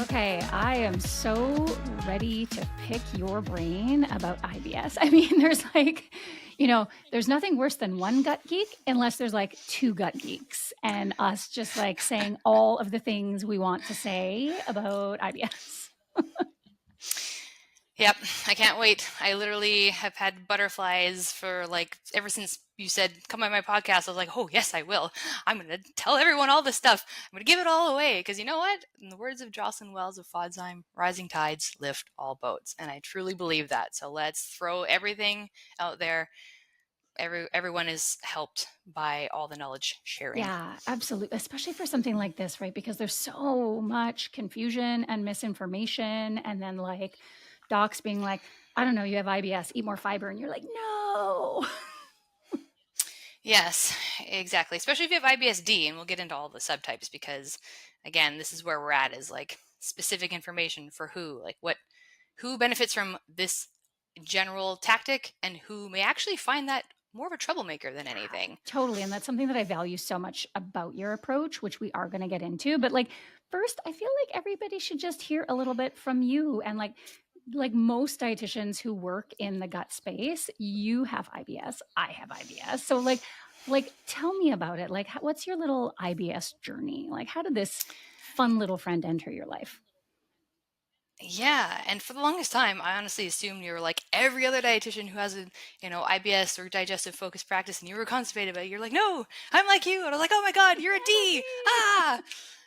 Okay, I am so ready to pick your brain about IBS. I mean, there's nothing worse than one gut geek unless there's like two gut geeks and us just like saying all of the things we want to say about IBS. Yep, I can't wait. I literally have had butterflies for like ever since you said come on my podcast. I was like, oh yes, I will. I'm gonna tell everyone all this stuff. I'm gonna give it all away because you know what? In the words of Jocelyn Wells of FODMAP, rising tides lift all boats, and I truly believe that. So let's throw everything out there. Everyone is helped by all the knowledge sharing. Yeah, absolutely. Especially for something like this, right? Because there's so much confusion and misinformation. And then like docs being like, I don't know, you have IBS, eat more fiber. And you're like, no. Yes, exactly. Especially if you have IBS-D, and we'll get into all the subtypes because, again, this is where we're at is like specific information for who, like who benefits from this general tactic and who may actually find that more of a troublemaker than anything. Totally. And that's something that I value so much about your approach, which we are going to get into. But like, first, I feel like everybody should just hear a little bit from you. And like most dietitians who work in the gut space, you have IBS. I have IBS. So like tell me about it. Like, what's your little IBS journey? Like, how did this fun little friend enter your life? Yeah, and for the longest time, I honestly assumed you were like every other dietitian who has a, IBS or digestive focused practice, and you were constipated, but you're like, no, I'm like you, and I'm like, oh my God, you're a D, ah,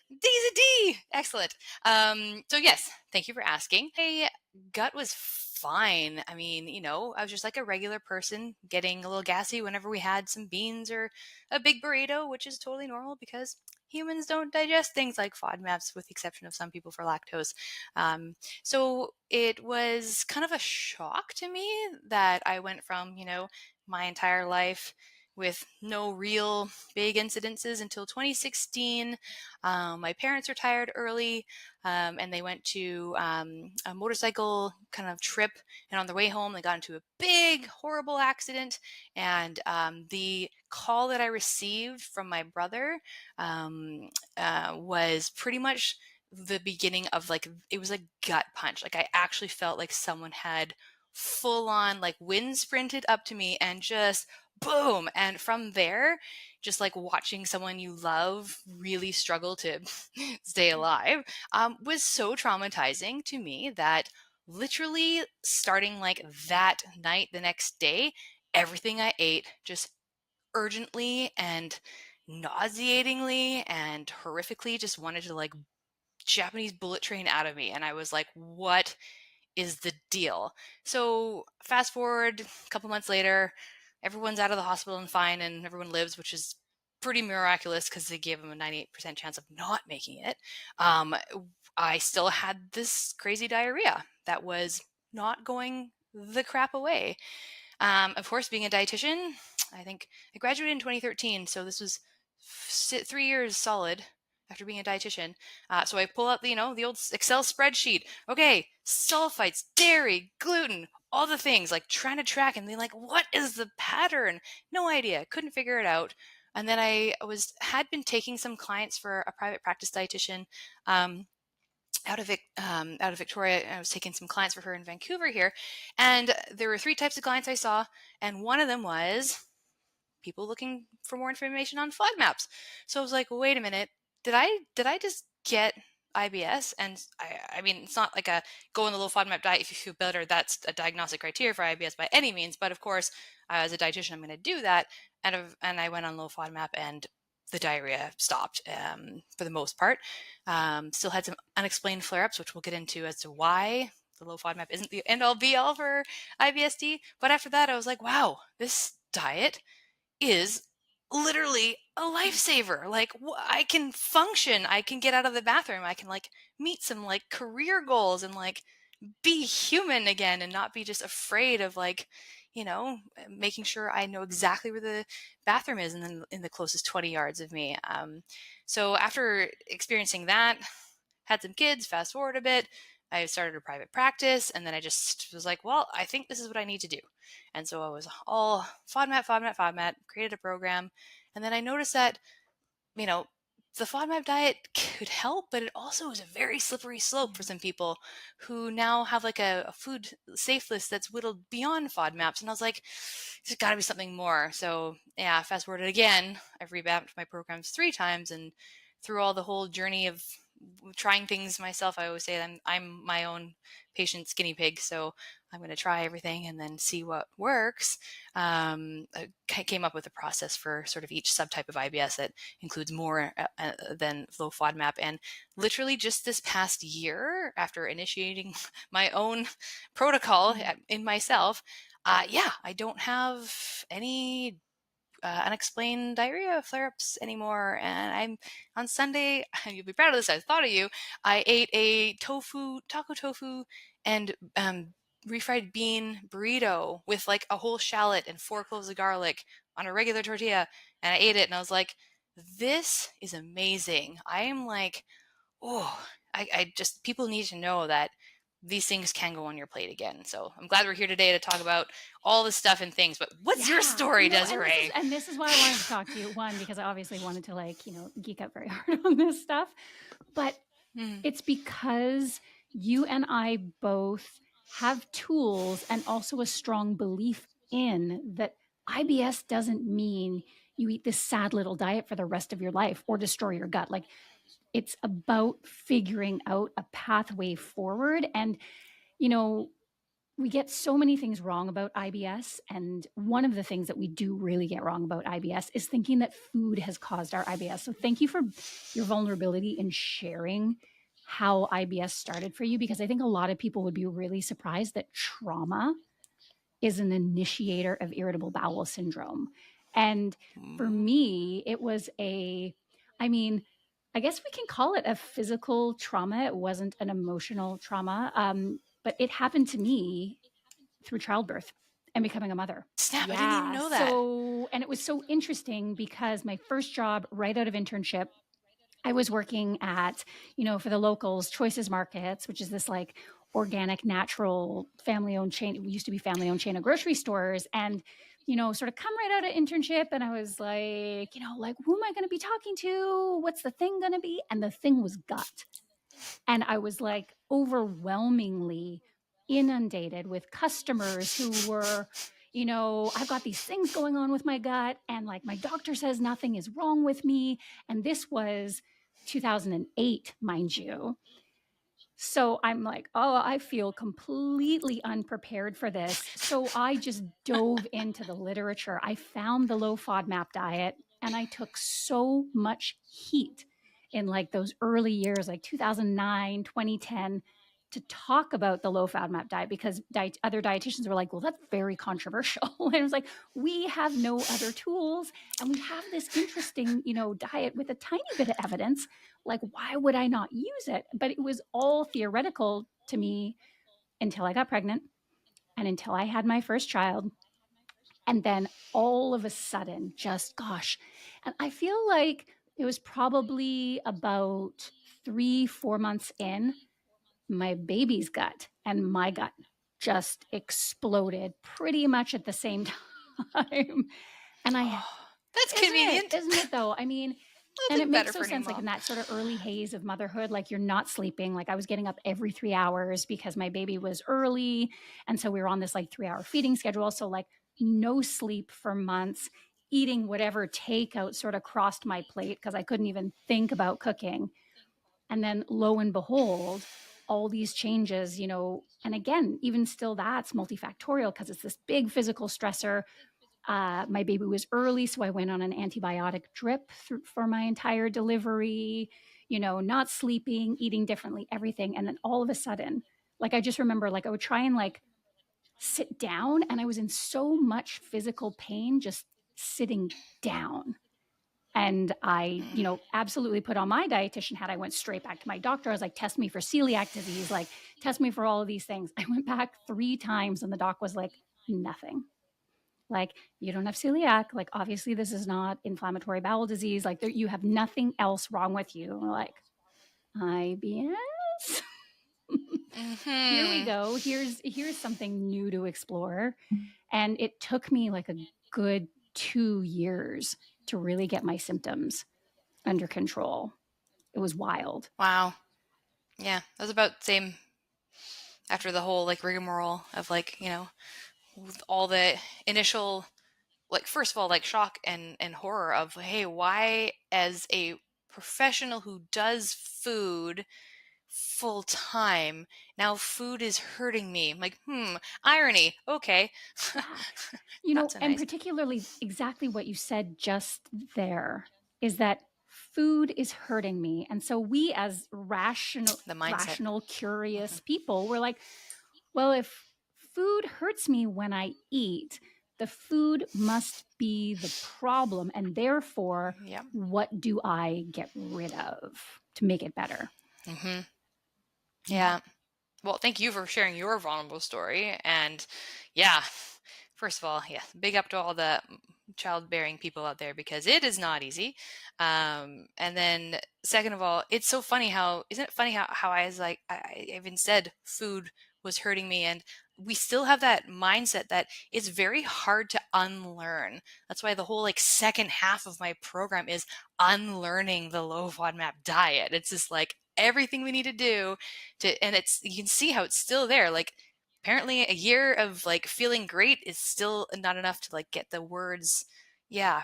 D's a D, excellent. So yes, thank you for asking. My gut was fine. I mean, I was just like a regular person, getting a little gassy whenever we had some beans or a big burrito, which is totally normal because humans don't digest things like FODMAPs, with the exception of some people for lactose. So it was kind of a shock to me that I went from, my entire life with no real big incidences until 2016. My parents retired early, and they went to a motorcycle kind of trip. And on their way home, they got into a big, horrible accident. And the call that I received from my brother was pretty much the beginning of like, it was a gut punch. Like I actually felt like someone had full on like wind sprinted up to me and just boom. And from there, just like watching someone you love really struggle to stay alive was so traumatizing to me that literally starting like that night, the next day, everything I ate just urgently and nauseatingly and horrifically just wanted to like Japanese bullet train out of me. And I was like, what is the deal? So fast forward a couple months later, everyone's out of the hospital and fine, and everyone lives, which is pretty miraculous because they gave them a 98% chance of not making it. Um, I still had this crazy diarrhea that was not going the crap away. Of course, being a dietitian, I think I graduated in 2013, so this was 3 years solid after being a dietitian. So I pull out the old Excel spreadsheet. Okay, sulfites, dairy, gluten, all the things, like trying to track and be like, what is the pattern? No idea. Couldn't figure it out. And then I had been taking some clients for a private practice dietitian. Out of Victoria. I was taking some clients for her in Vancouver here, and there were 3 types of clients I saw, and one of them was people looking for more information on FODMAPs. So I was like, wait a minute, did I just get IBS? And I mean, it's not like a go on the low FODMAP diet if you feel better. That's a diagnostic criteria for IBS by any means. But of course, as a dietitian, I'm going to do that. And I went on low FODMAP, and the diarrhea stopped for the most part. Still had some unexplained flare-ups, which we'll get into as to why the low FODMAP isn't the end-all be-all for IBS-D. But after that, I was like, wow, this diet is literally a lifesaver. Like I can function, I can get out of the bathroom, I can like meet some like career goals and like be human again and not be just afraid of like, making sure I know exactly where the bathroom is and then in the closest 20 yards of me. So after experiencing that, had some kids, fast forward a bit, I started a private practice, and then I just was like, well, I think this is what I need to do. And so I was all FODMAP, created a program. And then I noticed that, you know, the FODMAP diet could help, but it also is a very slippery slope for some people who now have like a food safe list that's whittled beyond FODMAPs. And I was like, there's got to be something more. So yeah, fast forwarded again, I've revamped my programs 3 times, and through all the whole journey of trying things myself, I always say I'm my own patient's guinea pig. So I'm going to try everything and then see what works. I came up with a process for sort of each subtype of IBS that includes more than low FODMAP. And literally just this past year, after initiating my own protocol in myself, I don't have any unexplained diarrhea flare-ups anymore. And I'm on Sunday, you'll be proud of this, I thought of you. I ate a taco tofu and refried bean burrito with like a whole shallot and 4 cloves of garlic on a regular tortilla. And I ate it and I was like, this is amazing. I am like, oh, I just, people need to know that these things can go on your plate again. So I'm glad we're here today to talk about all this stuff and things. But what's your story, Desiree? And this is why I wanted to talk to you. One, because I obviously wanted to geek out very hard on this stuff. But it's because you and I both have tools and also a strong belief in that IBS doesn't mean you eat this sad little diet for the rest of your life or destroy your gut. Like, it's about figuring out a pathway forward. And, we get so many things wrong about IBS. And one of the things that we do really get wrong about IBS is thinking that food has caused our IBS. So thank you for your vulnerability in sharing how IBS started for you, because I think a lot of people would be really surprised that trauma is an initiator of irritable bowel syndrome. And for me, it was I guess we can call it a physical trauma. It wasn't an emotional trauma. But it happened to me through childbirth and becoming a mother. Snap, I didn't even know that. And it was so interesting because my first job right out of internship, I was working at, for the locals, Choices Markets, which is this like organic, natural, family-owned chain. It used to be family-owned chain of grocery stores. And, sort of come right out of internship. And I was like, who am I going to be talking to? What's the thing going to be? And the thing was gut. And I was like overwhelmingly inundated with customers who were, I've got these things going on with my gut, and like my doctor says nothing is wrong with me. And this was 2008, mind you. So I'm like, oh, I feel completely unprepared for this. So I just dove into the literature. I found the low FODMAP diet, and I took so much heat in like those early years, like 2009, 2010, to talk about the low FODMAP diet, because other dietitians were like, well, that's very controversial. And it was like, we have no other tools, and we have this interesting, diet with a tiny bit of evidence. Like, why would I not use it? But it was all theoretical to me until I got pregnant and until I had my first child. And then all of a sudden, and I feel like it was probably about 3-4 months in, my baby's gut and my gut just exploded pretty much at the same time. And that's convenient, isn't it though? I mean, and it makes no sense, like in that sort of early haze of motherhood, like you're not sleeping. Like I was getting up every 3 hours because my baby was early. And so we were on this like 3-hour feeding schedule. So like no sleep for months, eating whatever takeout sort of crossed my plate because I couldn't even think about cooking. And then lo and behold, all these changes, and again, even still that's multifactorial because it's this big physical stressor. My baby was early, so I went on an antibiotic drip for my entire delivery, not sleeping, eating differently, everything. And then all of a sudden, like I just remember, like I would try and like sit down, and I was in so much physical pain just sitting down. And I, absolutely put on my dietitian hat. I went straight back to my doctor. I was like, test me for celiac disease, like test me for all of these things. I went back 3 times and the doc was like, nothing. Like, you don't have celiac. Like, obviously this is not inflammatory bowel disease. Like you have nothing else wrong with you. And we're like, IBS? Here we go. Here's something new to explore. And it took me like a good 2 years to really get my symptoms under control. It was wild. Wow. Yeah, that was about the same after the whole like rigmarole of like, with all the initial, like, first of all, like shock and horror of, hey, why as a professional who does food full time, now food is hurting me. I'm like, irony. Okay. Yeah. Not so And nice. particularly exactly what you said just there is that food is hurting me. And so we as The mindset. rational, Hmm. curious people, we're like, well, if food hurts me when I eat, the food must be the problem. And therefore, Yeah. what do I get rid of to make it better? Hmm. Yeah. Yeah. Well, thank you for sharing your vulnerable story. And yeah, first of all, yeah, big up to all the childbearing people out there because it is not easy. And then second of all, it's so funny how, isn't it funny how I was like, I even said food was hurting me. And we still have that mindset that it's very hard to unlearn. That's why the whole like second half of my program is unlearning the low FODMAP diet. It's just like everything we need to do and it's, you can see how it's still there. Like apparently a year of like feeling great is still not enough to like get the words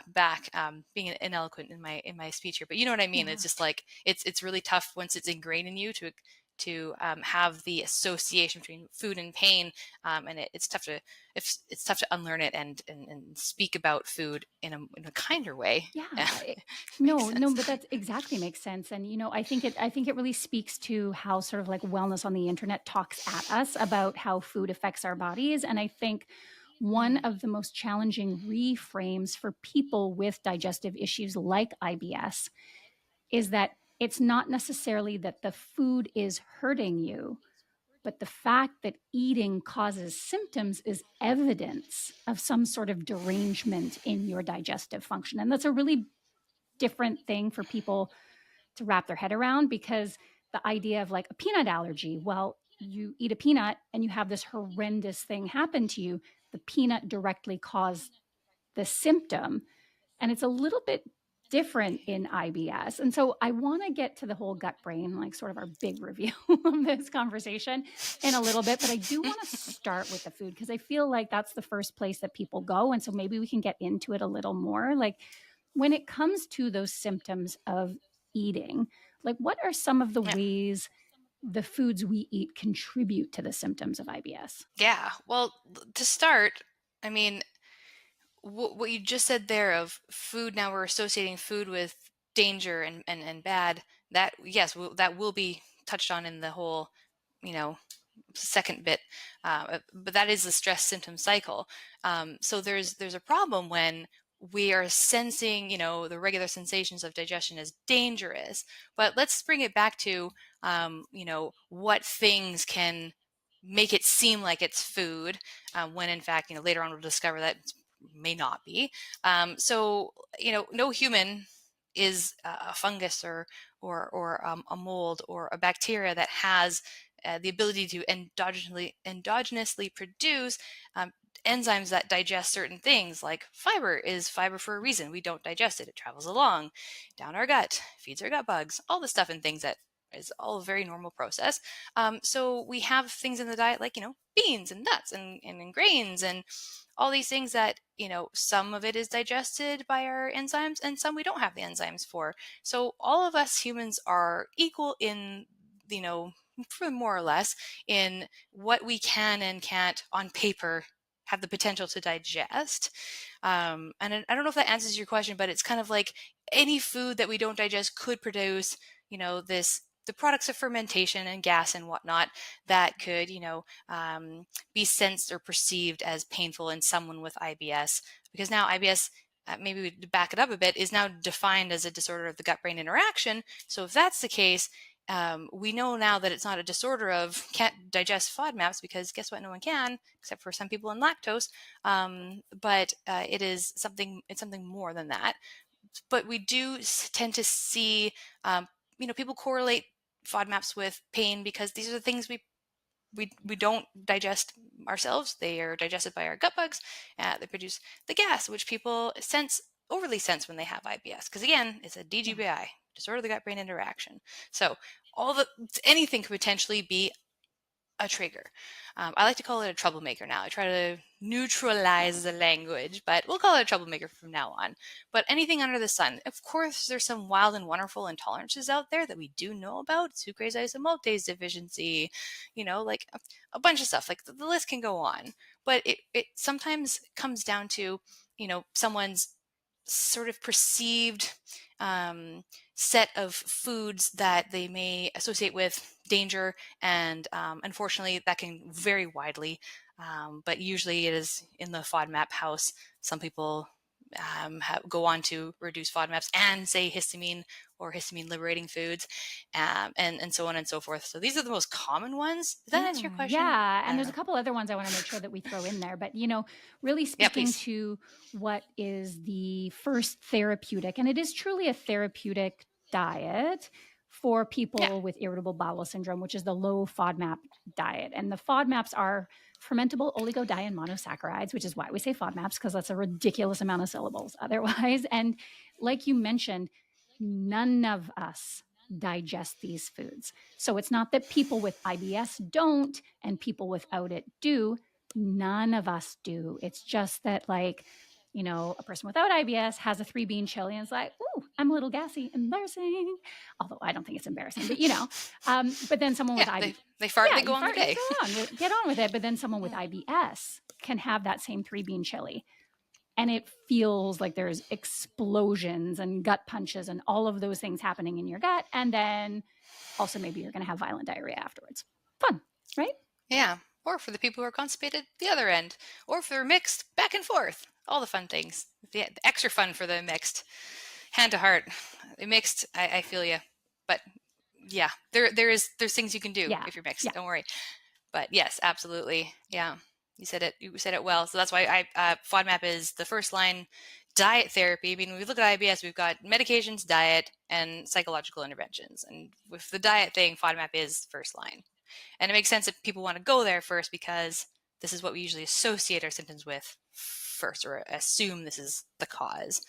back, being ineloquent in my speech here, but you know what I mean. Yeah. It's just like it's really tough once it's ingrained in you to have the association between food and pain, and it's tough to it's tough to unlearn it and speak about food in a kinder way. Yeah. Makes No, no, sense. but that exactly makes sense. And I think it really speaks to how sort of like wellness on the internet talks at us about how food affects our bodies. And I think one Mm, of the most challenging reframes for people with digestive issues like IBS is that it's not necessarily that the food is hurting you, but the fact that eating causes symptoms is evidence of some sort of derangement in your digestive function. And that's a really different thing for people to wrap their head around because the idea of like a peanut allergy, well, you eat a peanut and you have this horrendous thing happen to you. The peanut directly caused the symptom. And it's a little bit different in IBS. And so I want to get to the whole gut brain, like sort of our big review of this conversation in a little bit. But I do want to start with the food because I feel like that's the first place that people go. And so maybe we can get into it a little more. Like when it comes to those symptoms of eating, like what are some of the yeah. ways the foods we eat contribute to the symptoms of IBS? Yeah. Well, to start, I mean, what you just said there of food, now we're associating food with danger and bad. That, yes, that will be touched on in the whole, you know, second bit, but that is the stress symptom cycle. So there's a problem when we are sensing, the regular sensations of digestion as dangerous. But let's bring it back to, what things can make it seem like it's food, when in fact, later on we'll discover that it may not be. So, no human is a fungus or a mold or a bacteria that has the ability to endogenously produce enzymes that digest certain things. Like fiber is fiber for a reason. We don't digest it. It travels along down our gut, feeds our gut bugs, all the stuff and things that is all a very normal process. So we have things in the diet like, beans and nuts and grains and all these things that, some of it is digested by our enzymes and some we don't have the enzymes for. So all of us humans are equal in, for more or less, in what we can and can't on paper have the potential to digest. And I don't know if that answers your question, but it's kind of like any food that we don't digest could produce, this the products of fermentation and gas and whatnot that could, be sensed or perceived as painful in someone with IBS. Because now IBS, maybe we back it up a bit, is now defined as a disorder of the gut-brain interaction. So if that's the case, we know now that it's not a disorder of can't digest FODMAPs, because guess what? No one can, except for some people in lactose. But it's something more than that. But we do tend to see, people correlate FODMAPs with pain because these are the things we don't digest ourselves. They are digested by our gut bugs. They produce the gas, which people sense overly sense when they have IBS, because again, it's a DGBI, disorderly gut-brain interaction. So anything could potentially be a trigger. I like to call it a troublemaker now. I try to neutralize the language, but we'll call it a troublemaker from now on. But anything under the sun. Of course, there's some wild and wonderful intolerances out there that we do know about. Sucrase isomaltase deficiency, like a bunch of stuff. Like the list can go on. But it sometimes comes down to, someone's sort of perceived set of foods that they may associate with danger, and unfortunately that can vary widely, but usually it is in the FODMAP house. Some people go on to reduce FODMAPs and say histamine or histamine liberating foods, and so on and so forth. So these are the most common ones. Does that answer your question? Yeah. I And don't there's a know. couple other ones I want to make sure that we throw in there. But, really Yeah, speaking please. to what is the first therapeutic, and it is truly a therapeutic diet for people Yeah. with irritable bowel syndrome, which is the low FODMAP diet. And the FODMAPs are fermentable oligodimonosaccharides, which is why we say FODMAPs, because that's a ridiculous amount of syllables otherwise. And like you mentioned, none of us digest these foods. So it's not that people with IBS don't and people without it do. None of us do. It's just that, a person without IBS has a 3-bean chili and it's like, ooh, I'm a little gassy, embarrassing. Although I don't think it's embarrassing, but but then someone with Yeah, IBS, they fart, yeah, they go you on their fart, you day. get on with it. But then someone with IBS can have that same 3-bean chili, and it feels like there's explosions and gut punches and all of those things happening in your gut. And then also maybe you're going to have violent diarrhea afterwards. Fun, right? Yeah. Or for the people who are constipated, the other end. Or if they're mixed, back and forth. All the fun things. The extra fun for the mixed. Hand to heart. The mixed, I feel you. But yeah, there's things you can do Yeah. if you're mixed. Yeah. Don't worry. But yes, absolutely. Yeah. You said it well. So that's why FODMAP is the first line diet therapy. I mean, when we look at IBS, we've got medications, diet, and psychological interventions. And with the diet thing, FODMAP is first line. And it makes sense that people want to go there first, because this is what we usually associate our symptoms with first, or assume this is the cause.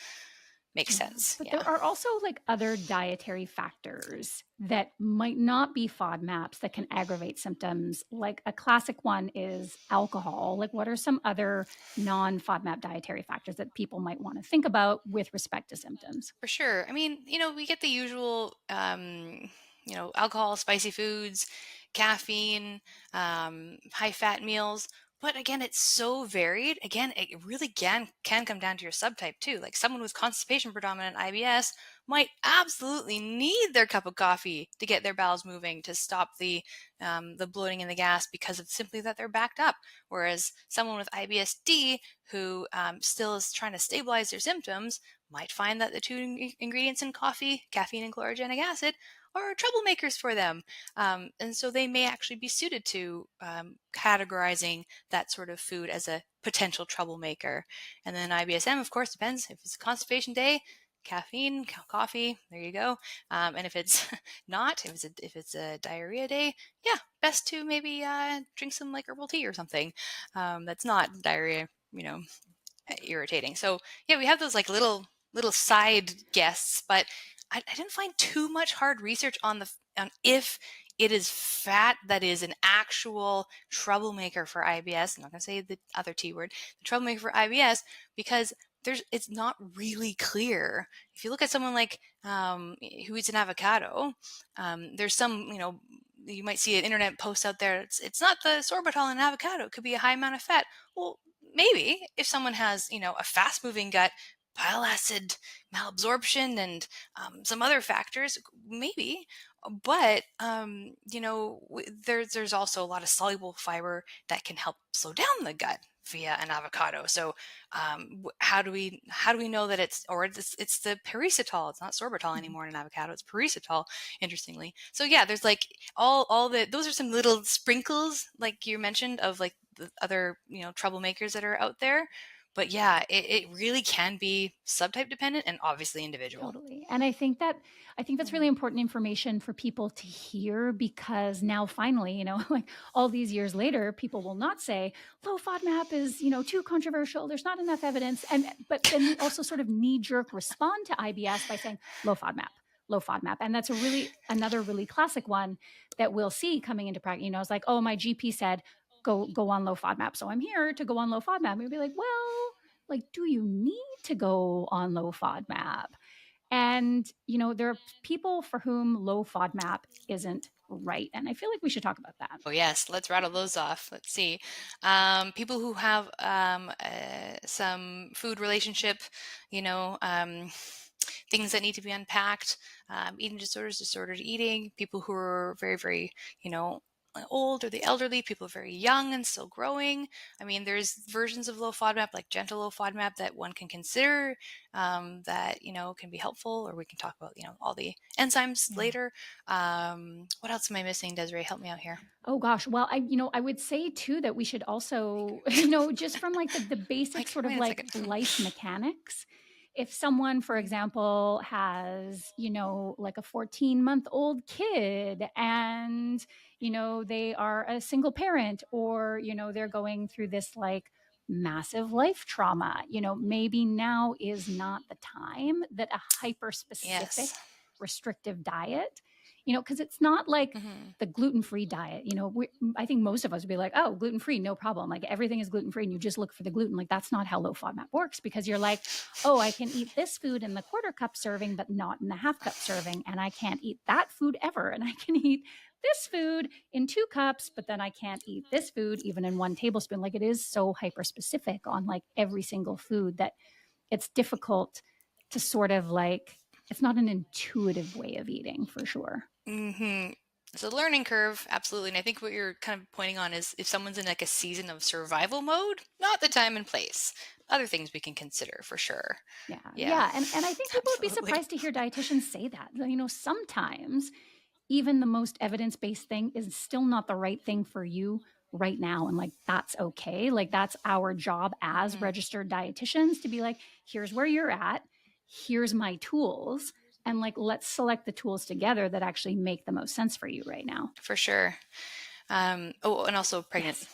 Makes sense. But Yeah. there are also other dietary factors that might not be FODMAPs that can aggravate symptoms. Like a classic one is alcohol. Like, what are some other non-FODMAP dietary factors that people might want to think about with respect to symptoms? For sure. I mean, we get the usual, alcohol, spicy foods, caffeine, high fat meals. But again, it's so varied. Again, it really can come down to your subtype too. Like someone with constipation predominant IBS might absolutely need their cup of coffee to get their bowels moving, to stop the bloating and the gas, because of simply that they're backed up. Whereas someone with IBS-D who still is trying to stabilize their symptoms might find that the two ingredients in coffee, caffeine and chlorogenic acid, are troublemakers for them. And so they may actually be suited to categorizing that sort of food as a potential troublemaker. And then IBSM, of course, depends. If it's a constipation day, caffeine, coffee, there you go. And if it's not, if it's a diarrhea day, yeah, best to maybe drink some herbal tea or something that's not diarrhea, irritating. So yeah, we have those little side guests, but I didn't find too much hard research on if it is fat that is an actual troublemaker for IBS. I'm not going to say the other T word, the troublemaker for IBS, because it's not really clear. If you look at someone like who eats an avocado, there's some, you might see an internet post out there. It's not the sorbitol in an avocado. It could be a high amount of fat. Well, maybe if someone has, a fast moving gut, bile acid malabsorption, and some other factors, maybe. But there's also a lot of soluble fiber that can help slow down the gut via an avocado. So how do we know that it's the perisitol? It's not sorbitol anymore in an avocado. It's perisitol, interestingly. So yeah, there's all those are some little sprinkles, like you mentioned, of the other troublemakers that are out there. But yeah, it really can be subtype dependent and obviously individual. Totally. And I think that's really important information for people to hear, because now finally, like all these years later, people will not say low FODMAP is, too controversial. There's not enough evidence. But then we also sort of knee jerk respond to IBS by saying low FODMAP, low FODMAP. And that's another really classic one that we'll see coming into practice. It's like, oh, my GP said go on low FODMAP. So I'm here to go on low FODMAP. And we'll be like, well, like, do you need to go on low FODMAP? And, there are people for whom low FODMAP isn't right. And I feel like we should talk about that. Oh, yes. Let's rattle those off. Let's see. People who have some food relationship, things that need to be unpacked, eating disorders, disordered eating, people who are very, very, old or the elderly, people very young and still growing. I mean, there's versions of low FODMAP, like gentle low FODMAP, that one can consider that, can be helpful, or we can talk about, all the enzymes later. What else am I missing, Desiree? Help me out here. Oh gosh. Well, I would say too that we should also, just from like the basic sort of wait a like second. life mechanics. If someone, for example, has, like a 14-month-old kid, and, they are a single parent, or, they're going through this like massive life trauma, maybe now is not the time that a hyper specific Yes. restrictive diet, because it's not like Mm-hmm. the gluten-free diet. I think most of us would be like, oh, gluten-free, no problem. Like everything is gluten-free and you just look for the gluten. Like that's not how low FODMAP works, because you're like, oh, I can eat this food in the quarter cup serving, but not in the half cup serving. And I can't eat that food ever. And I can eat this food in 2 cups, but then I can't eat this food even in 1 tablespoon. Like it is so hyper specific on like every single food that it's difficult to sort of like, it's not an intuitive way of eating for sure. Mm-hmm. It's a learning curve, absolutely. And I think what you're kind of pointing on is if someone's in like a season of survival mode, not the time and place. Other things we can consider for sure. Yeah. And I think people would be Absolutely. surprised to hear dietitians say that. Sometimes even the most evidence-based thing is still not the right thing for you right now. And like, that's okay. Like, that's our job as registered dietitians to be like, here's where you're at. Here's my tools. And like, let's select the tools together that actually make the most sense for you right now. For sure. And also pregnant. Yes.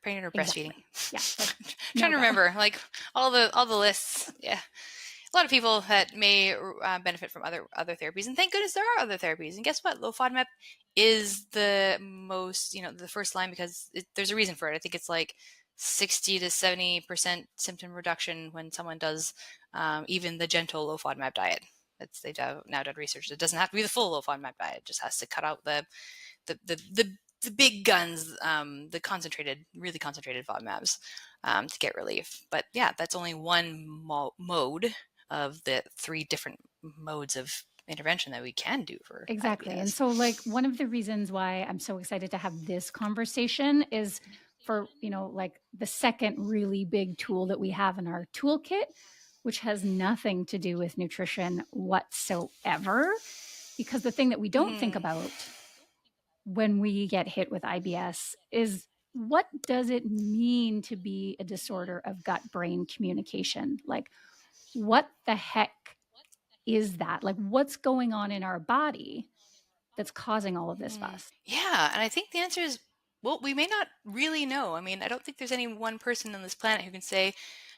Pregnant or breastfeeding. Exactly. Yeah. Trying to remember like all the lists. Yeah. A lot of people that may benefit from other therapies, and thank goodness there are other therapies. And guess what? Low FODMAP is the most, the first line, because there's a reason for it. I think it's like 60 to 70% symptom reduction when someone does even the gentle low FODMAP diet. They've now done research. It doesn't have to be the full low FODMAP diet. It just has to cut out the big guns, the really concentrated FODMAPs to get relief. But yeah, that's only one mode of the 3 different modes of intervention that we can do for exactly. IBS. And so like one of the reasons why I'm so excited to have this conversation is for, like the second really big tool that we have in our toolkit, which has nothing to do with nutrition whatsoever. Because the thing that we don't think about when we get hit with IBS is, what does it mean to be a disorder of gut-brain communication? Like, what the heck is that? Like, what's going on in our body that's causing all of this fuss? Yeah, and I think the answer is, well, we may not really know. I mean, I don't think there's any one person on this planet who can say,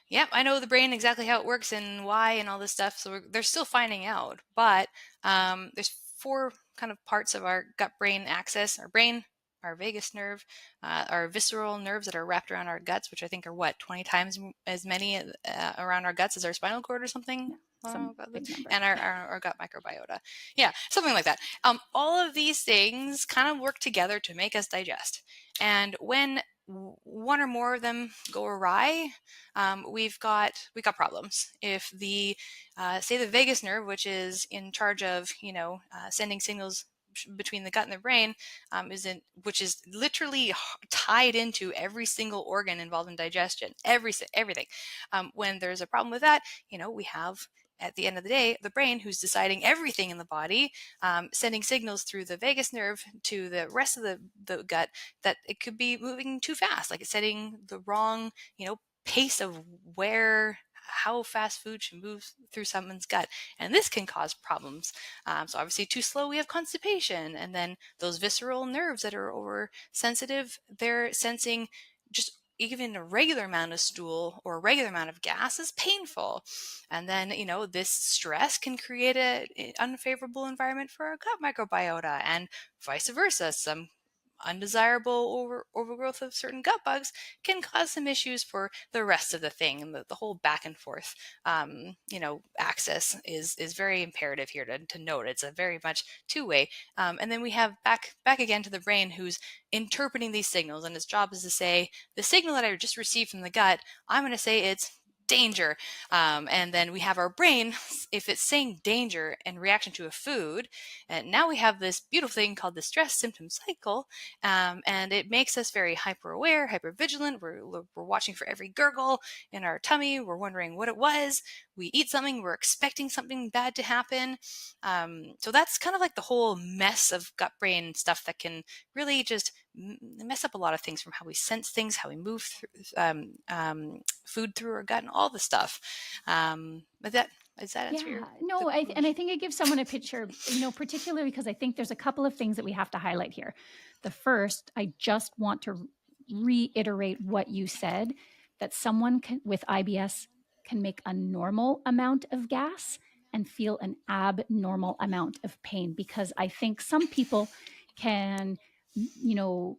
yep, I know the brain, exactly how it works and why and all this stuff. So they're still finding out. But there's 4 kind of parts of our gut-brain axis: our brain, our vagus nerve, our visceral nerves that are wrapped around our guts, which I think are 20 times as many around our guts as our spinal cord or something. Some big number. And our gut microbiota. Yeah, something like that. All of these things kind of work together to make us digest. And when one or more of them go awry, we've got problems. If the say the vagus nerve, which is in charge of sending signals between the gut and the brain, which is literally tied into every single organ involved in digestion, everything. When there's a problem with that, we have, at the end of the day, the brain, who's deciding everything in the body, sending signals through the vagus nerve to the rest of the gut that it could be moving too fast, like it's setting the wrong, pace of how fast food should move through someone's gut. And this can cause problems. So obviously too slow, we have constipation. And then those visceral nerves that are oversensitive, they're sensing just even a regular amount of stool or a regular amount of gas is painful. And then, this stress can create an unfavorable environment for our gut microbiota, and vice versa. Some undesirable overgrowth of certain gut bugs can cause some issues for the rest of the thing. And the whole back and forth, axis is very imperative here to note. It's a very much two-way. And then we have back again to the brain, who's interpreting these signals, and its job is to say, the signal that I just received from the gut, I'm going to say it's danger. And then we have our brain, if it's saying danger in reaction to a food, and now we have this beautiful thing called the stress symptom cycle, and it makes us very hyper aware, hyper vigilant. We're watching for every gurgle in our tummy. We're wondering what it was. We eat something, we're expecting something bad to happen. So that's kind of like the whole mess of gut brain stuff that can really just mess up a lot of things, from how we sense things, how we move through, food through our gut, and all the stuff. But does that answer your? No, and I think it gives someone a picture, particularly because I think there's a couple of things that we have to highlight here. The first, I just want to reiterate what you said, that someone with IBS can make a normal amount of gas and feel an abnormal amount of pain, because I think some people can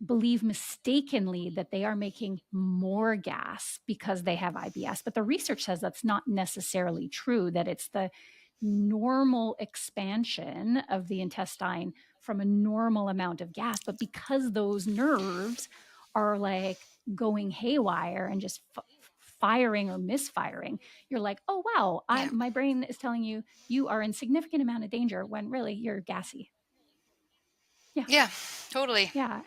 believe mistakenly that they are making more gas because they have IBS. But the research says that's not necessarily true, that it's the normal expansion of the intestine from a normal amount of gas. But because those nerves are like going haywire and just firing or misfiring, you're like, oh, wow, my brain is telling you you are in significant amount of danger, when really you're gassy. Yeah, totally. Yeah.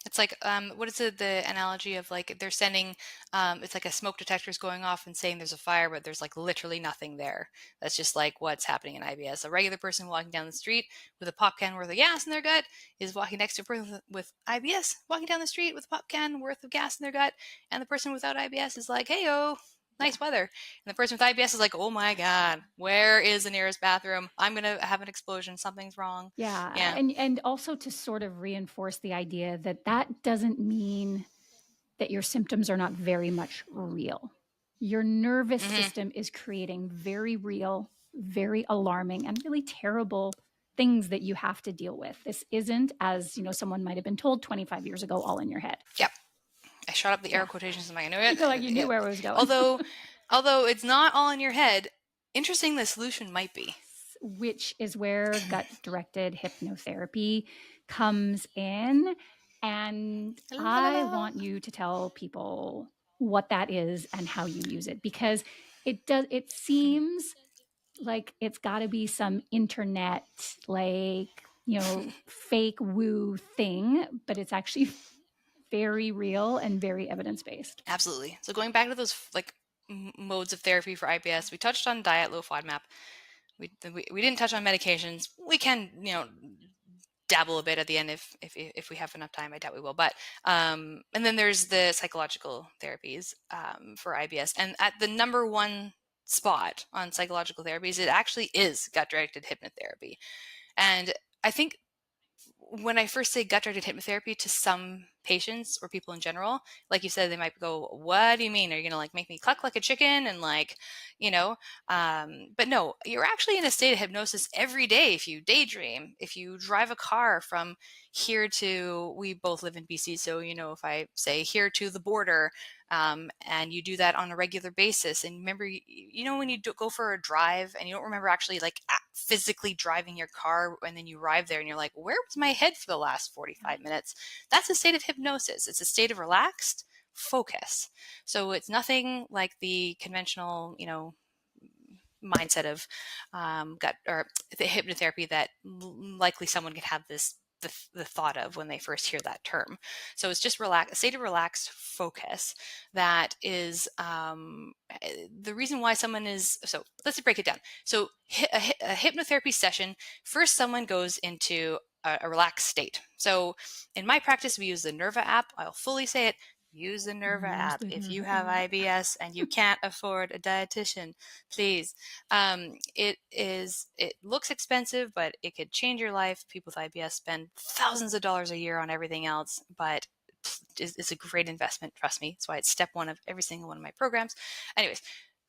It's like, what is the analogy of, like, they're sending, it's like a smoke detector is going off and saying there's a fire, but there's like literally nothing there. That's just like what's happening in IBS. A regular person walking down the street with a pop can worth of gas in their gut is walking next to a person with IBS walking down the street with a pop can worth of gas in their gut. And the person without IBS is like, hey-o, nice weather. And the person with IBS is like, oh my God, where is the nearest bathroom? I'm going to have an explosion. Something's wrong. Yeah. And also to sort of reinforce the idea that doesn't mean that your symptoms are not very much real. Your nervous system is creating very real, very alarming, and really terrible things that you have to deal with. This isn't, as someone might have been told 25 years ago, all in your head. Yep. I shot up the air quotations in my note. I feel like you knew where I was going. Although it's not all in your head, interesting, the solution might be. Which is where gut-directed hypnotherapy comes in. And I want you to tell people what that is and how you use it, because it seems like it's got to be some internet, fake woo thing, but it's actually very real and very evidence-based. Absolutely. So going back to those modes of therapy for IBS, we touched on diet, low FODMAP. We didn't touch on medications. We can, dabble a bit at the end if we have enough time. I doubt we will. But and then there's the psychological therapies for IBS, and at the number one spot on psychological therapies, it actually is gut-directed hypnotherapy. And I think when I first say gut-directed hypnotherapy to some patients or people in general, like you said, they might go, what do you mean? Are you going to make me cluck like a chicken? And but no, you're actually in a state of hypnosis every day. If you daydream, if you drive a car from here to, we both live in BC. So, if I say here to the border, and you do that on a regular basis, and remember, when you go for a drive and you don't remember actually physically driving your car, and then you arrive there and you're like, where was my head for the last 45 minutes? That's a state of hypnosis. It's a state of relaxed focus. So it's nothing like the conventional, mindset of gut or the hypnotherapy that likely someone could have the thought of when they first hear that term. So it's just a state of relaxed focus that is the reason why someone is. So let's break it down. So a hypnotherapy session, first someone goes into a relaxed state. So in my practice, we use the Nerva app. I'll fully say it. use the Nerva Use app. the If you Nerva have app. IBS and you can't afford a dietitian, please. It looks expensive, but it could change your life. People with IBS spend thousands of dollars a year on everything else, but it's a great investment. Trust me. That's why it's step one of every single one of my programs. Anyways,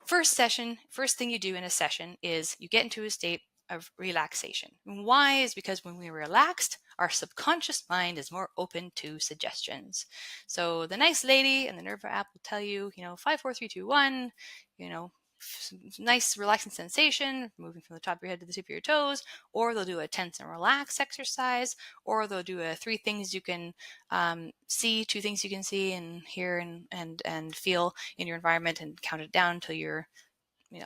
first thing you do in a session is you get into a state of relaxation. Why? Is because when we're relaxed, our subconscious mind is more open to suggestions. So the nice lady in the Nerva app will tell you, 5, 4, 3, 2, 1, nice relaxing sensation moving from the top of your head to the tip of your toes, or they'll do a tense and relax exercise, or they'll do a 3 things you can see, 2 things you can see and hear and feel in your environment, and count it down until you're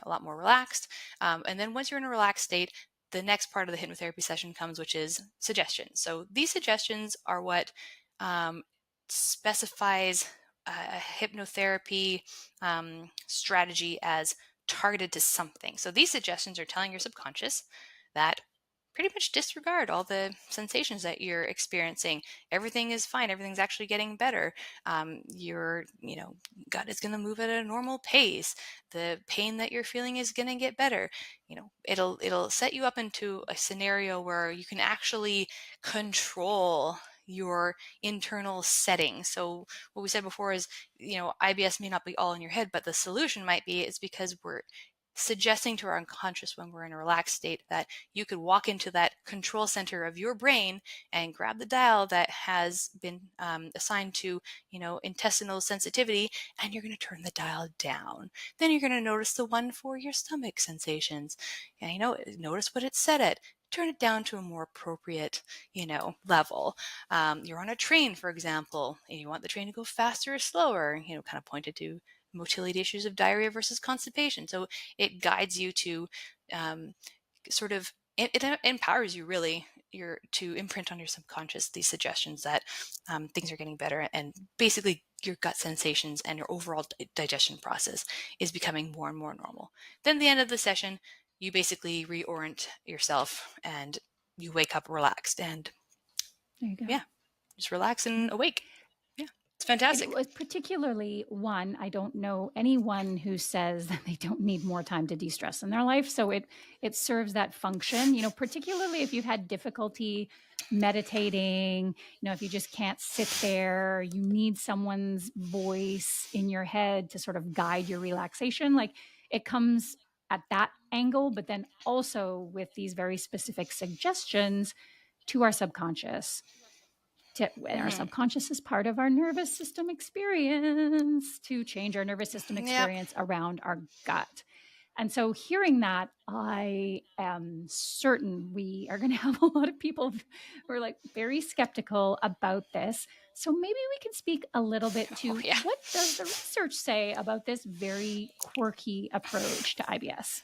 a lot more relaxed. And then once you're in a relaxed state, the next part of the hypnotherapy session comes, which is suggestions. So these suggestions are what specifies a hypnotherapy strategy as targeted to something. So these suggestions are telling your subconscious that pretty much disregard all the sensations that you're experiencing. Everything is fine. Everything's actually getting better. Your gut is going to move at a normal pace. The pain that you're feeling is going to get better. It'll set you up into a scenario where you can actually control your internal setting. So what we said before is, IBS may not be all in your head, but the solution might be, it's because we're suggesting to our unconscious when we're in a relaxed state that you could walk into that control center of your brain and grab the dial that has been assigned to, intestinal sensitivity, and you're going to turn the dial down. Then you're going to notice the one for your stomach sensations. And, notice what it's set at. Turn it down to a more appropriate, level. You're on a train, for example, and you want the train to go faster or slower, kind of pointed to motility issues of diarrhea versus constipation. So it guides you to sort of, it empowers you really to imprint on your subconscious these suggestions that things are getting better, and basically your gut sensations and your overall digestion process is becoming more and more normal. Then at the end of the session, you basically reorient yourself and you wake up relaxed, and There you go. yeah, just relax and Yeah. awake. Yeah, it's It fantastic. was particularly one, I don't know anyone who says that they don't need more time to de-stress in their life. So it serves that function, particularly if you've had difficulty meditating, if you just can't sit there, you need someone's voice in your head to sort of guide your relaxation. Like, it comes at that angle, but then also with these very specific suggestions to our subconscious. Our Mm-hmm. subconscious is part of our nervous system experience to change our nervous system Yep. experience around our gut. And so hearing that, I am certain we are going to have a lot of people who are like very skeptical about this. So maybe we can speak a little bit Oh, to yeah. what does the research say about this very quirky approach to IBS?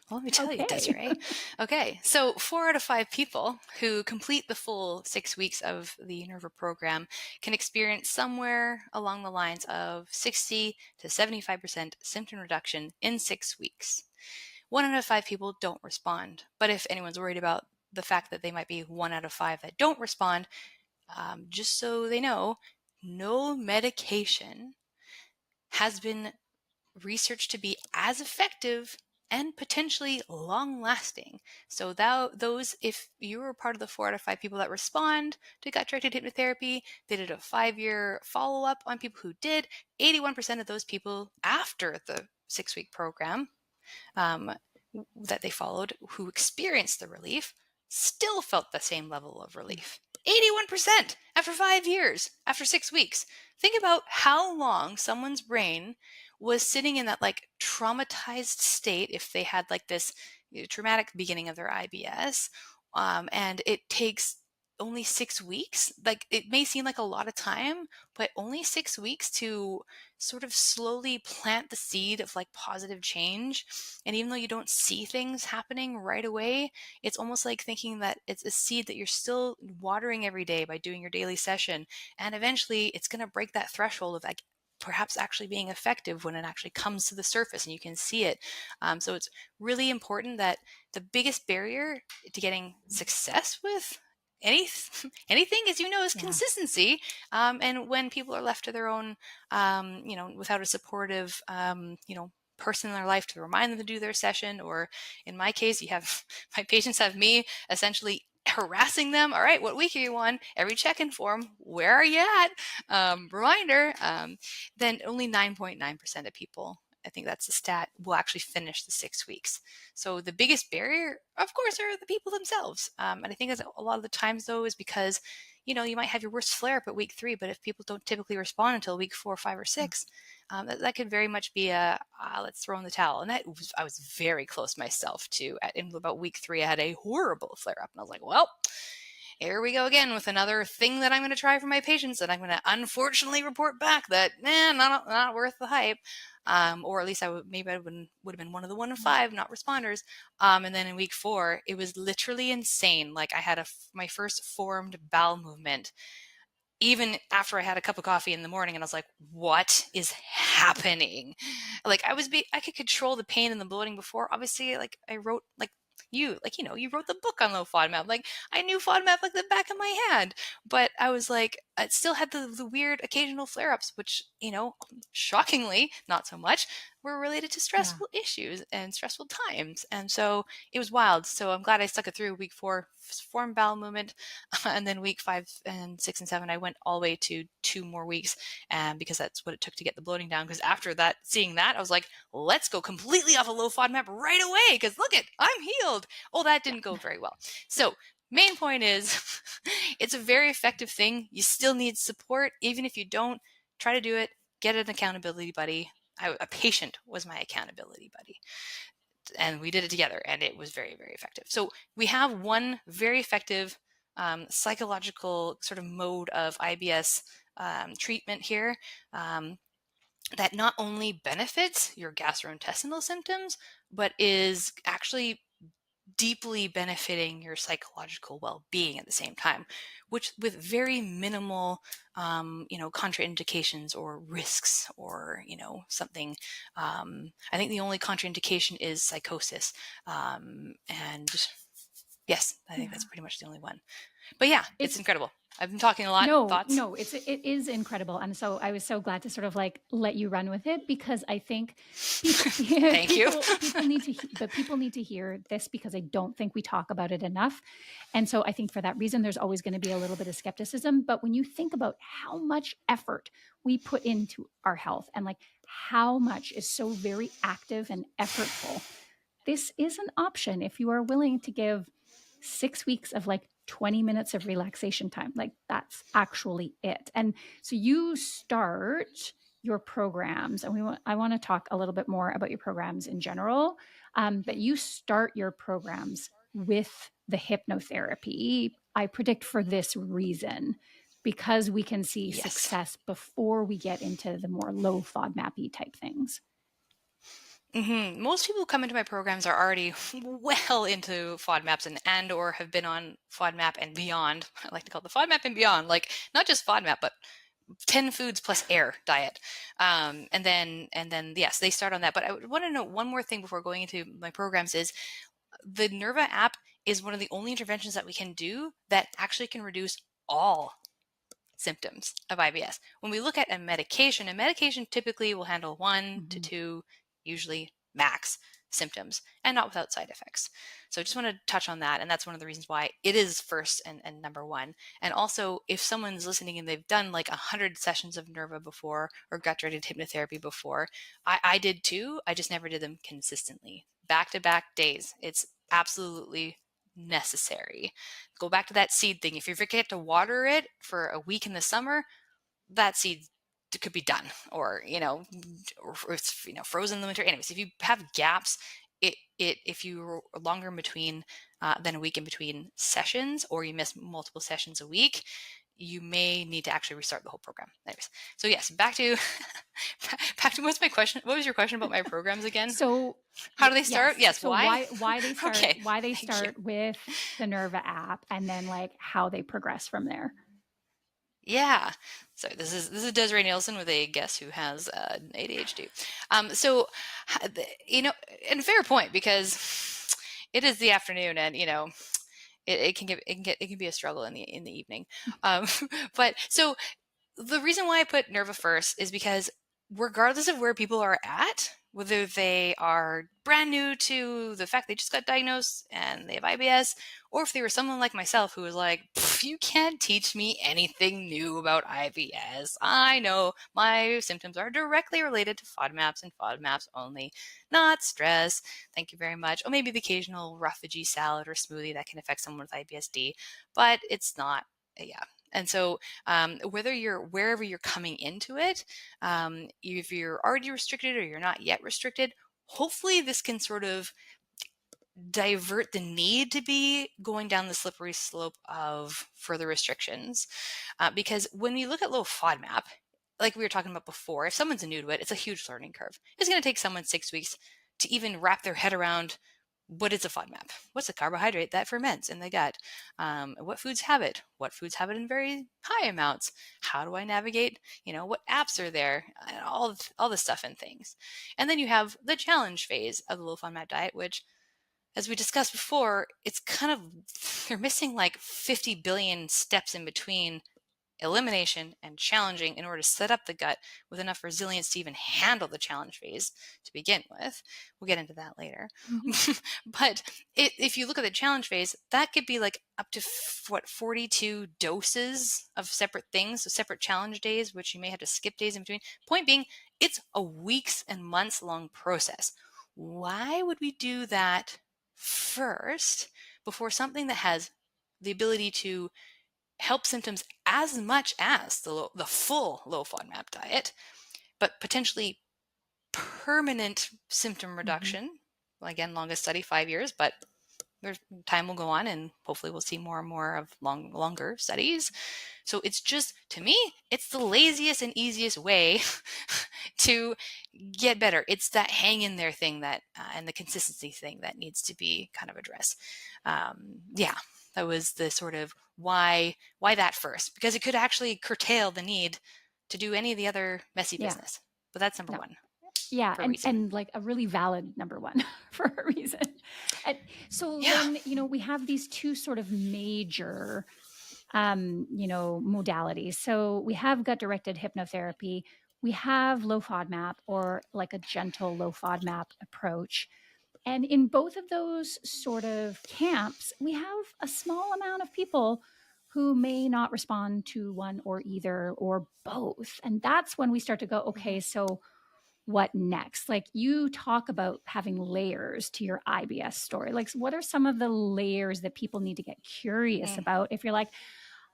Well, let me tell you, Okay. Desiree. Okay, so 4 out of 5 people who complete the full 6 weeks of the Nerva program can experience somewhere along the lines of 60 to 75% symptom reduction in 6 weeks. 1 out of 5 people don't respond. But if anyone's worried about the fact that they might be 1 out of 5 that don't respond, just so they know, no medication has been researched to be as effective and potentially long lasting. So those, if you were part of the 4 out of 5 people that respond to gut directed hypnotherapy, they did a 5-year follow up on people who did. 81% of those people after the 6-week program um, that they followed who experienced the relief still felt the same level of relief. 81% after 5 years, after 6 weeks. Think about how long someone's brain was sitting in that like traumatized state if they had like this traumatic beginning of their IBS. And it takes only 6 weeks. Like, it may seem like a lot of time, but only 6 weeks to sort of slowly plant the seed of like positive change. And even though you don't see things happening right away, it's almost like thinking that it's a seed that you're still watering every day by doing your daily session. And eventually it's going to break that threshold of like perhaps actually being effective when it actually comes to the surface and you can see it. So it's really important that the biggest barrier to getting success with anything, as you know, is Yeah. consistency. And when people are left to their own, without a supportive, person in their life to remind them to do their session, or in my case, my patients have me essentially harassing them. All right, what week are you on? Every check-in form, where are you at? Reminder. Then only 9.9% of people, I think that's the stat, will actually finish the 6 weeks. So the biggest barrier, of course, are the people themselves. And I think that's a lot of the times, though, is because, you might have your worst flare up at week 3, but if people don't typically respond until week 4, 5, or 6, that could very much be let's throw in the towel. And I was very close myself to, in about week 3, I had a horrible flare up, and I was like, well, here we go again with another thing that I'm going to try for my patients, and I'm going to unfortunately report back that not worth the hype. Or at least maybe I would have been one of the 1 in 5 not responders. And then in week 4, it was literally insane. Like, I had my first formed bowel movement even after I had a cup of coffee in the morning, and I was like, what is happening? Like, I could control the pain and the bloating before. Obviously, like, I wrote, you wrote the book on low FODMAP. Like, I knew FODMAP like the back of my hand, but I was like, it still had the weird occasional flare-ups, which, shockingly, not so much, were related to stressful issues and stressful times. And so it was wild. So I'm glad I stuck it through. Week 4, formed bowel movement. And then week 5 and 6 and 7, I went all the way to 2 more weeks, because that's what it took to get the bloating down. Because after that, seeing that, I was like, let's go completely off a low FODMAP right away, because look it, I'm healed. Oh, that didn't go very well. So main point is, it's a very effective thing. You still need support. Even if you don't, try to do it. Get an accountability buddy. A patient was my accountability buddy, and we did it together, and it was very, very effective. So we have one very effective psychological sort of mode of IBS treatment here, that not only benefits your gastrointestinal symptoms, but is actually deeply benefiting your psychological well-being at the same time, which with very minimal, contraindications or risks, or, something. I think the only contraindication is psychosis. And yes, I think that's pretty much the only one. But yeah, it's incredible. I've been talking a lot. Thoughts? No, it is incredible. And so I was so glad to sort of like let you run with it, because I think Thank you. people need to hear this, because I don't think we talk about it enough. And so I think for that reason, there's always going to be a little bit of skepticism. But when you think about how much effort we put into our health, and like how much is so very active and effortful, this is an option if you are willing to give 6 weeks of like 20 minutes of relaxation time. Like, that's actually it. And so you start your programs, and I want to talk a little bit more about your programs in general. But you start your programs with the hypnotherapy, I predict, for this reason, because we can see success before we get into the more low FODMAP type things. Mm-hmm. Most people who come into my programs are already well into FODMAPs and or have been on FODMAP and beyond. I like to call it the FODMAP and beyond, like not just FODMAP, but 10 foods plus air diet. And then yes, they start on that. But I want to know one more thing before going into my programs is the Nerva app is one of the only interventions that we can do that actually can reduce all symptoms of IBS. When we look at a medication typically will handle 1 to 2, usually max, symptoms, and not without side effects. So I just want to touch on that. And that's one of the reasons why it is first and number one. And also, if someone's listening and they've done like 100 sessions of Nerva before, or gut-directed hypnotherapy before, I did too. I just never did them consistently. Back-to-back days. It's absolutely necessary. Go back to that seed thing. If you forget to water it for a week in the summer, that seed could be done, or it's frozen in the winter. Anyways, if you have gaps, if you're longer between than a week in between sessions, or you miss multiple sessions a week, you may need to actually restart the whole program. Anyways, so yes, back to what's my question? What was your question about my programs again? So how do they start? Yes, so why they start okay. Why they start with the Nerva app, and then like how they progress from there. Yeah. So this is Desiree Nielsen with a guest who has ADHD. So, and fair point, because it is the afternoon, and it can be a struggle in the evening. Um, but so the reason why I put Nerva first is because regardless of where people are at, whether they are brand new to the fact they just got diagnosed and they have IBS, or if they were someone like myself who was like, you can't teach me anything new about IBS. I know my symptoms are directly related to FODMAPs and FODMAPs only, not stress. Thank you very much. Or maybe the occasional rough veggie salad or smoothie that can affect someone with IBS-D, but it's not, yeah. And so wherever you're coming into it, if you're already restricted or you're not yet restricted, hopefully this can sort of divert the need to be going down the slippery slope of further restrictions. Because when we look at low FODMAP, like we were talking about before, if someone's new to it, it's a huge learning curve. It's going to take someone 6 weeks to even wrap their head around what is a FODMAP? What's a carbohydrate that ferments in the gut? What foods have it? What foods have it in very high amounts? How do I navigate? What apps are there? And all the stuff and things. And then you have the challenge phase of the low FODMAP diet, which, as we discussed before, it's kind of, you're missing like 50 billion steps in between elimination and challenging in order to set up the gut with enough resilience to even handle the challenge phase to begin with. We'll get into that later. But if you look at the challenge phase, that could be like up to 42 doses of separate things, so separate challenge days, which you may have to skip days in between. Point being, it's a weeks and months long process. Why would we do that first before something that has the ability to help symptoms as much as the full low FODMAP diet, but potentially permanent symptom reduction? Well, again, longest study 5 years, but time will go on and hopefully we'll see more and more of longer studies. So it's just, to me, it's the laziest and easiest way to get better. It's that hang in there thing that and the consistency thing that needs to be kind of addressed. That was the sort of why that first, because it could actually curtail the need to do any of the other messy business. But that's number one. Yeah, for a reason. and like a really valid number one for a reason. And so then, we have these two sort of major, modalities. So we have gut-directed hypnotherapy, we have low FODMAP, or like a gentle low FODMAP approach. And in both of those sort of camps, we have a small amount of people who may not respond to one or either or both. And that's when we start to go, okay, so what next? Like, you talk about having layers to your IBS story. Like, what are some of the layers that people need to get curious about? If you're like,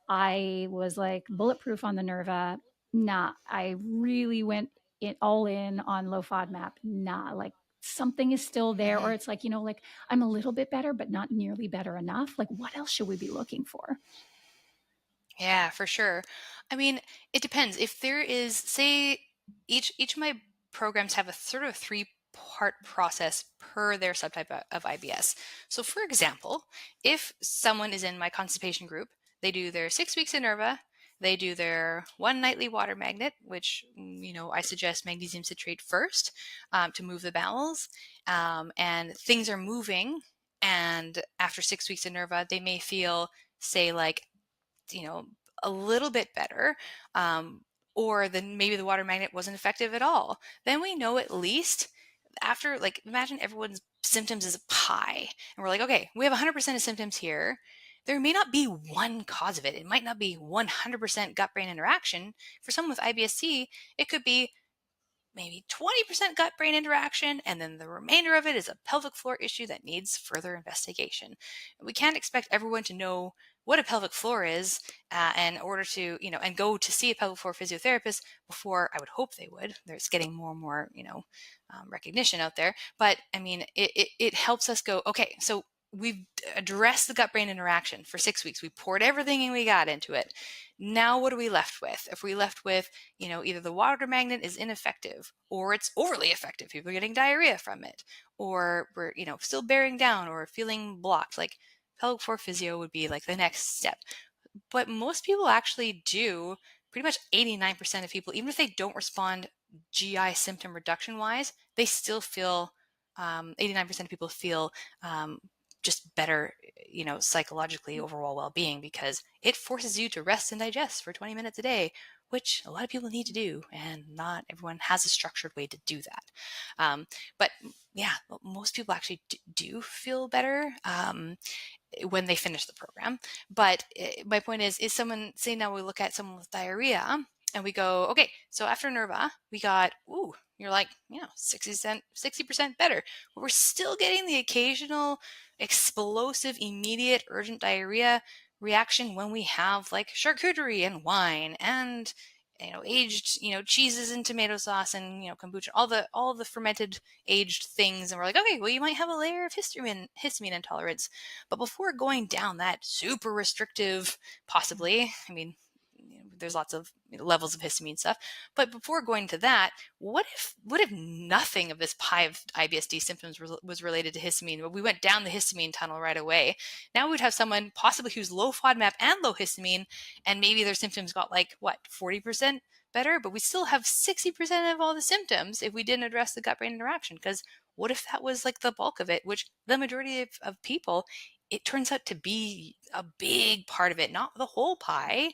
I was like bulletproof on the Nerva, nah, I really went all in on low FODMAP, nah, like something is still there. Or it's like, like I'm a little bit better, but not nearly better enough. Like, what else should we be looking for? Yeah, for sure. I mean, it depends. If there is, say, each of my programs have a sort of three-part process per their subtype of IBS. So, for example, if someone is in my constipation group, they do their 6 weeks in Nerva, they do their one nightly water magnet, which I suggest magnesium citrate first to move the bowels, and things are moving. And after 6 weeks in Nerva, they may feel, say, like, a little bit better, or then maybe the water magnet wasn't effective at all. Then we know at least after, like, imagine everyone's symptoms is a pie, and we're like, okay, we have 100% of symptoms here. There may not be one cause of it. It might not be 100% gut-brain interaction. For someone with IBS-C, it could be maybe 20% gut-brain interaction, and then the remainder of it is a pelvic floor issue that needs further investigation. We can't expect everyone to know what a pelvic floor is in order to, and go to see a pelvic floor physiotherapist before. I would hope they would. There's getting more and more, recognition out there. But I mean, it helps us go, okay, so we've addressed the gut-brain interaction for 6 weeks. We poured everything we got into it. Now what are we left with? If we left with, either the water magnet is ineffective, or it's overly effective, people are getting diarrhea from it, or we're, still bearing down or feeling blocked, like pelvic floor physio would be like the next step. But most people actually do, pretty much 89% of people, even if they don't respond GI symptom reduction wise, they still feel, 89% of people feel just better, psychologically overall well-being, because it forces you to rest and digest for 20 minutes a day, which a lot of people need to do, and not everyone has a structured way to do that. But yeah, most people actually do feel better when they finish the program. But my point is someone, say now we look at someone with diarrhea and we go, okay, so after Nerva, we got, you're like, 60% better. But we're still getting the occasional explosive, immediate, urgent diarrhea reaction when we have like charcuterie and wine and aged cheeses and tomato sauce and kombucha, all the fermented aged things, and we're like, okay, well, you might have a layer of histamine intolerance. But before going down that super restrictive, possibly, I mean, there's lots of levels of histamine stuff, but before going to that, what if nothing of this pie of IBS-D symptoms was related to histamine, but we went down the histamine tunnel right away? Now we'd have someone possibly who's low FODMAP and low histamine, and maybe their symptoms got like 40% better, but we still have 60% of all the symptoms if we didn't address the gut-brain interaction. Because what if that was like the bulk of it, which the majority of people, it turns out to be a big part of it, not the whole pie.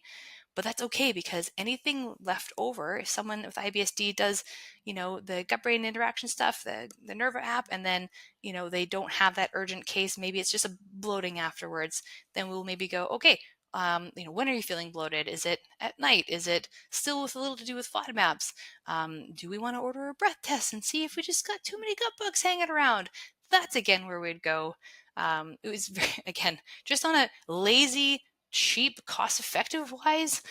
But that's okay, because anything left over, if someone with IBS-D does, the gut-brain interaction stuff, the Nerva app, and then, they don't have that urgent case, maybe it's just a bloating afterwards, then we'll maybe go, okay, when are you feeling bloated? Is it at night? Is it still with a little to do with FODMAPs? Do we want to order a breath test and see if we just got too many gut bugs hanging around? That's again where we'd go. It was again, just on a lazy, cheap, cost-effective wise,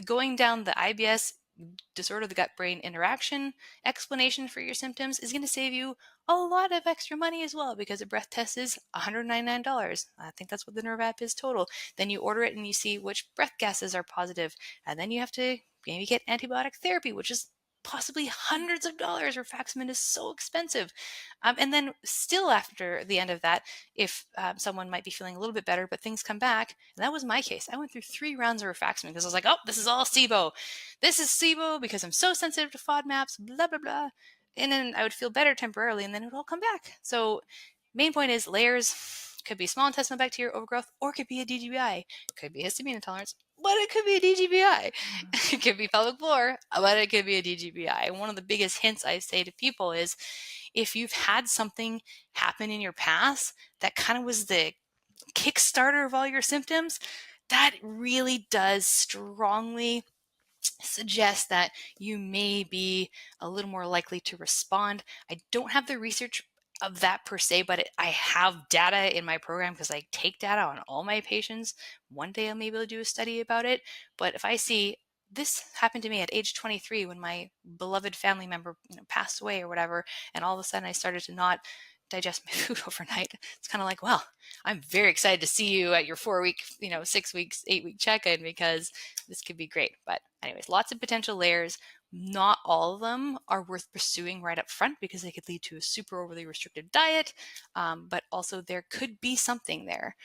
going down the IBS disorder of the gut-brain interaction explanation for your symptoms is going to save you a lot of extra money as well, because a breath test is $199. I think that's what the Nerve app is total. Then you order it and you see which breath gases are positive, and then you have to maybe get antibiotic therapy, which is possibly hundreds of dollars. Rifaximin is so expensive. And then still after the end of that, if someone might be feeling a little bit better, but things come back, and that was my case. I went through 3 rounds of rifaximin because I was like, oh, this is all SIBO. This is SIBO because I'm so sensitive to FODMAPs, blah, blah, blah. And then I would feel better temporarily, and then it would all come back. So main point is layers. Could be small intestinal bacteria overgrowth, or it could be a DGBI. Could be histamine intolerance, but it could be a DGBI. It could be pelvic floor, but it could be a DGBI. And one of the biggest hints I say to people is, if you've had something happen in your past that kind of was the kickstarter of all your symptoms, that really does strongly suggest that you may be a little more likely to respond. I don't have the research of that per se, but I have data in my program because I take data on all my patients. One day I'll maybe do a study about it. But if I see this happened to me at age 23 when my beloved family member passed away or whatever, and all of a sudden I started to not digest my food overnight, it's kind of like, well, I'm very excited to see you at your 4-week, 6 weeks, 8-week check-in, because this could be great. But anyways, lots of potential layers. Not all of them are worth pursuing right up front because they could lead to a super overly restrictive diet. But also there could be something there,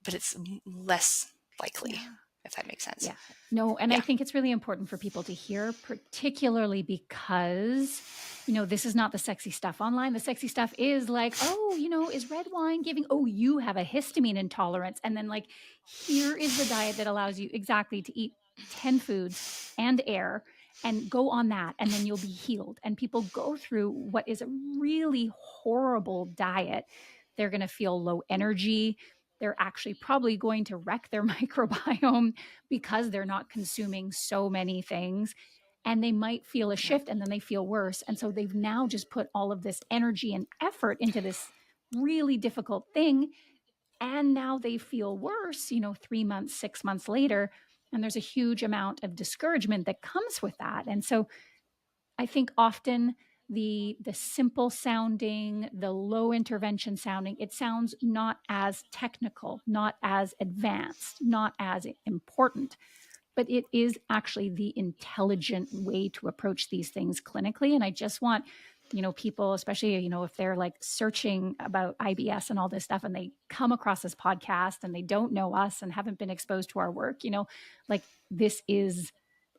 but it's less likely, if that makes sense. Yeah. No, and I think it's really important for people to hear, particularly because, this is not the sexy stuff online. The sexy stuff is like, oh, is red wine giving, you have a histamine intolerance. And then like, here is the diet that allows you exactly to eat 10 foods and air and go on that, and then you'll be healed. And people go through what is a really horrible diet. They're going to feel low energy. They're actually probably going to wreck their microbiome because they're not consuming so many things. And they might feel a shift and then they feel worse. And so they've now just put all of this energy and effort into this really difficult thing. And now they feel worse, 3 months, 6 months later. And there's a huge amount of discouragement that comes with that. And so I think often the simple sounding, the low intervention sounding, it sounds not as technical, not as advanced, not as important, but it is actually the intelligent way to approach these things clinically. And I just want, people, especially, if they're like searching about IBS and all this stuff, and they come across this podcast and they don't know us and haven't been exposed to our work, like this is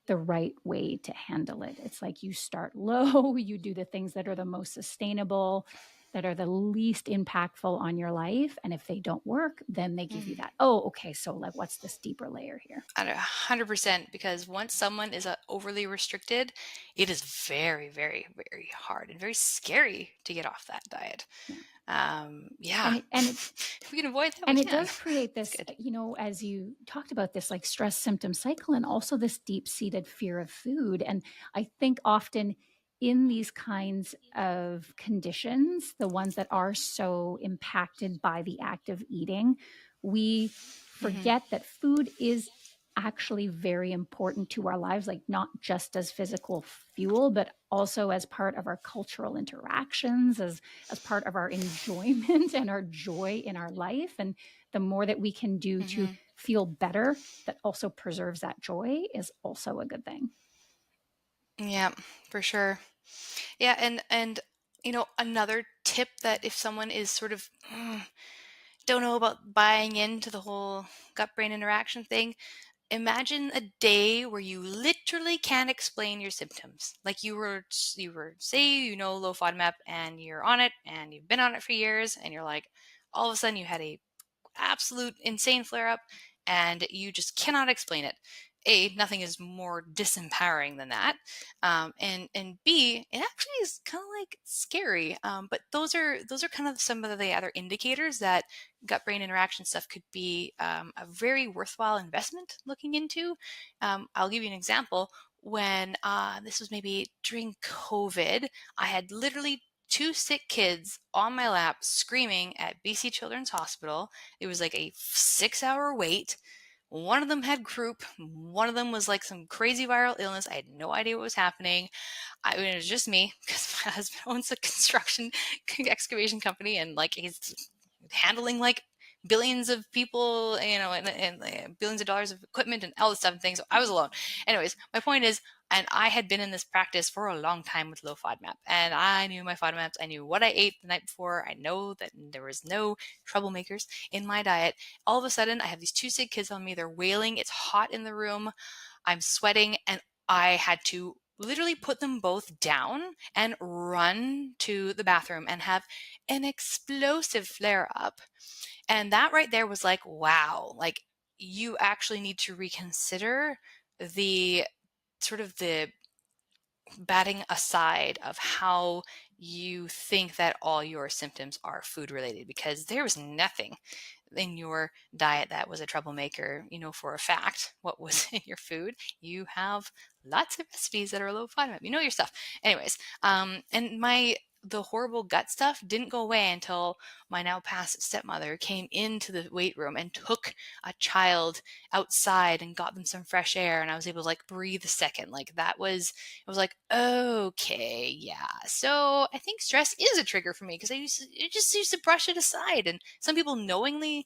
the right way to handle it. It's like you start low, you do the things that are the most sustainable, that are the least impactful on your life. And if they don't work, then they give you Mm. that, oh, okay, so like what's this deeper layer here? 100%, because once someone is overly restricted, it is very, very, very hard and very scary to get off that diet. Yeah. Yeah. And it If we can avoid that, we and it can. does create It's this, good. as you talked about, this like stress symptom cycle, and also this deep seated fear of food. And I think often in these kinds of conditions, the ones that are so impacted by the act of eating, we Hmm. forget that food is actually very important to our lives, like not just as physical fuel, but also as part of our cultural interactions, as part of our enjoyment and our joy in our life. And the more that we can do to Hmm. feel better that also preserves that joy is also a good thing. Yeah, for sure. Yeah, and another tip that if someone is sort of don't know about buying into the whole gut brain interaction thing, imagine a day where you literally can't explain your symptoms. Like you were say low FODMAP and you're on it and you've been on it for years and you're like all of a sudden you had a absolute insane flare up and you just cannot explain it. A, nothing is more disempowering than that. And B, it actually is kind of like scary. But those are kind of some of the other indicators that gut brain interaction stuff could be a very worthwhile investment looking into. I'll give you an example. When this was maybe during COVID, I had literally two sick kids on my lap screaming at BC Children's Hospital. It was like a 6-hour wait. One of them had croup. One of them was like some crazy viral illness. I had no idea what was happening. It was just me because my husband owns a construction excavation company and like he's handling like billions of people, and billions of dollars of equipment and all this stuff and things. So I was alone. Anyways, my point is, and I had been in this practice for a long time with low FODMAP, and I knew my FODMAPs. I knew what I ate the night before. I know that there was no troublemakers in my diet. All of a sudden, I have these two sick kids on me. They're wailing. It's hot in the room. I'm sweating, and I had to literally put them both down and run to the bathroom and have an explosive flare up. And that right there was like, wow, like you actually need to reconsider the sort of the batting aside of how you think that all your symptoms are food related, because there was nothing in your diet that was a troublemaker, for a fact. What was in your food? You have lots of recipes that are low FODMAP. You know your stuff. Anyways, and the horrible gut stuff didn't go away until my now past stepmother came into the weight room and took a child outside and got them some fresh air, and I was able to like breathe a second. Like that was, it was like, okay, yeah. So I think stress is a trigger for me because I just used to brush it aside. And some people knowingly,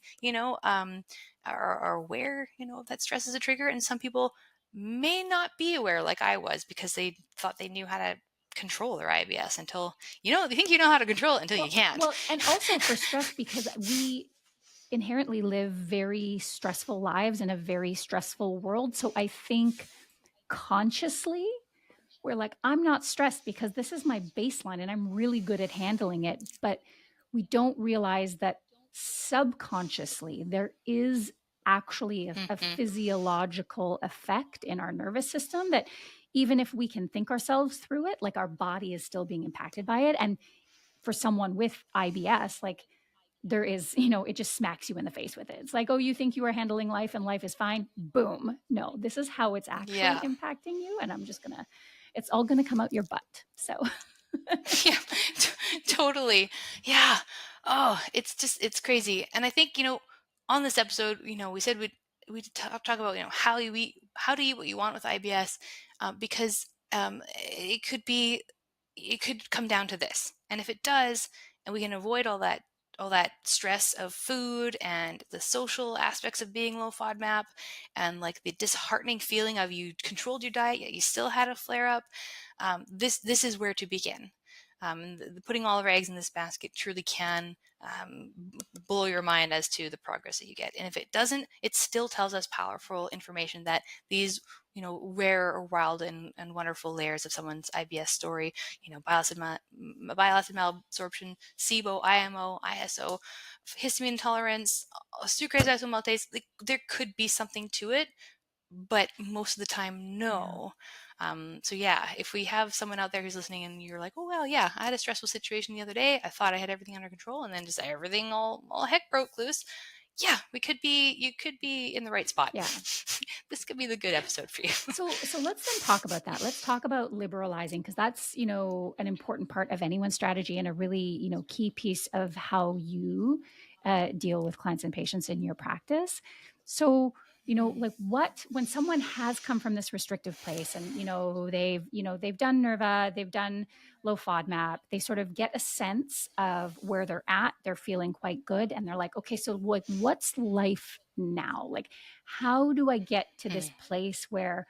are aware, that stress is a trigger, and some people may not be aware like I was because they thought they knew how to control their IBS until you think you know how to control it until you can't. And also for stress, because we inherently live very stressful lives in a very stressful world. So I think consciously we're like, I'm not stressed because this is my baseline and I'm really good at handling it. But we don't realize that subconsciously there is actually a Hmm. physiological effect in our nervous system that even if we can think ourselves through it, like our body is still being impacted by it. And for someone with IBS, like there is, it just smacks you in the face with it. It's like, oh, you think you are handling life and life is fine? Boom. No, this is how it's actually Yeah. impacting you. And it's all gonna come out your butt. So Yeah, totally. Yeah. Oh, it's crazy. And I think, on this episode, we said we'd talk about, how to eat what you want with IBS, because it could come down to this. And if it does, and we can avoid all that stress of food and the social aspects of being low FODMAP and like the disheartening feeling of you controlled your diet yet you still had a flare up, this is where to begin. Putting all of our eggs in this basket truly can blow your mind as to the progress that you get. And if it doesn't, it still tells us powerful information that these, rare or wild and wonderful layers of someone's IBS story, bile acid malabsorption, SIBO, IMO, ISO, histamine intolerance, sucrase isomaltase, like, there could be something to it, but most of the time, no. So yeah, if we have someone out there who's listening and you're like, oh, well, yeah, I had a stressful situation the other day. I thought I had everything under control, and then just everything all heck broke loose. Yeah, you could be in the right spot. Yeah. This could be the good episode for you. So let's then talk about that. Let's talk about liberalizing, because that's, an important part of anyone's strategy and a really, key piece of how you deal with clients and patients in your practice. So, like when someone has come from this restrictive place and, they've done NERVA, they've done low FODMAP, they sort of get a sense of where they're at. They're feeling quite good. And they're like, okay, so what's life now? Like, how do I get to this place where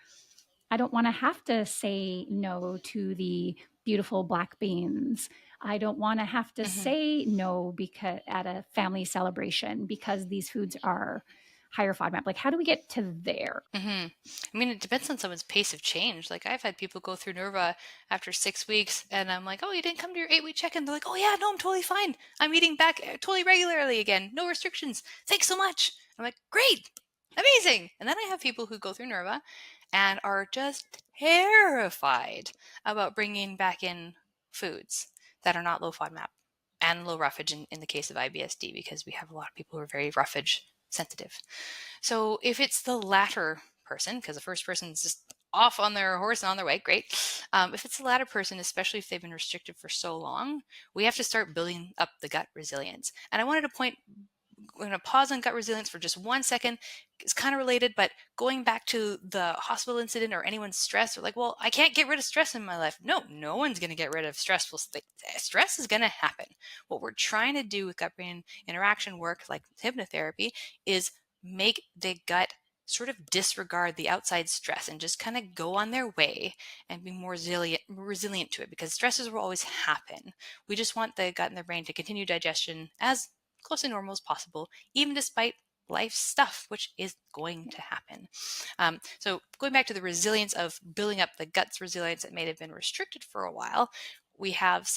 I don't want to have to say no to the beautiful black beans? I don't want to have to say no because at a family celebration because these foods are higher FODMAP. Like, how do we get to there? I mean, it depends on someone's pace of change. Like, I've had people go through NERVA after 6 weeks, and I'm like, oh, you didn't come to your 8-week check-in. They're like, oh, yeah, no, I'm totally fine. I'm eating back totally regularly again. No restrictions. Thanks so much. I'm like, great, amazing. And then I have people who go through NERVA and are just terrified about bringing back in foods that are not low FODMAP and low roughage in the case of IBS-D, because we have a lot of people who are very roughage sensitive. So if it's the latter person, because the first person's just off on their horse and on their way, great. If it's the latter person, especially if they've been restricted for so long, we have to start building up the gut resilience. And I wanted to I'm going to pause on gut resilience for just 1 second. It's kind of related, but going back to the hospital incident or anyone's stress, or like, well, I can't get rid of stress in my life. No one's going to get rid of stressful things. Stress is going to happen. What we're trying to do with gut-brain interaction work, like hypnotherapy, is make the gut sort of disregard the outside stress and just kind of go on their way and be more resilient to it, because stresses will always happen. We just want the gut and the brain to continue digestion as close to normal as possible, even despite life stuff, which is going to happen. So going back to the resilience of building up the gut's resilience that may have been restricted for a while, we have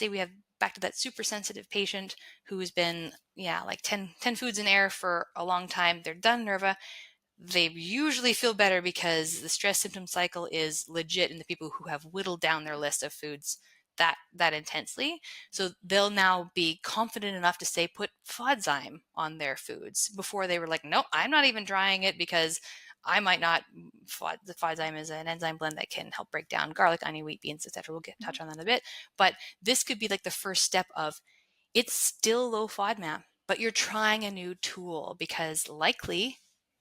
back to that super sensitive patient who's been, like 10 foods in air for a long time. They're done NERVA. They usually feel better because the stress symptom cycle is legit in the people who have whittled down their list of foods that intensely. So they'll now be confident enough to say, put FODZyme on their foods. Before they were like, no, I'm not even trying it because I might not. The FODZyme is an enzyme blend that can help break down garlic, onion, wheat, beans, etc. We'll touch on that in a bit. But this could be like the first step of, it's still low FODMAP, but you're trying a new tool, because likely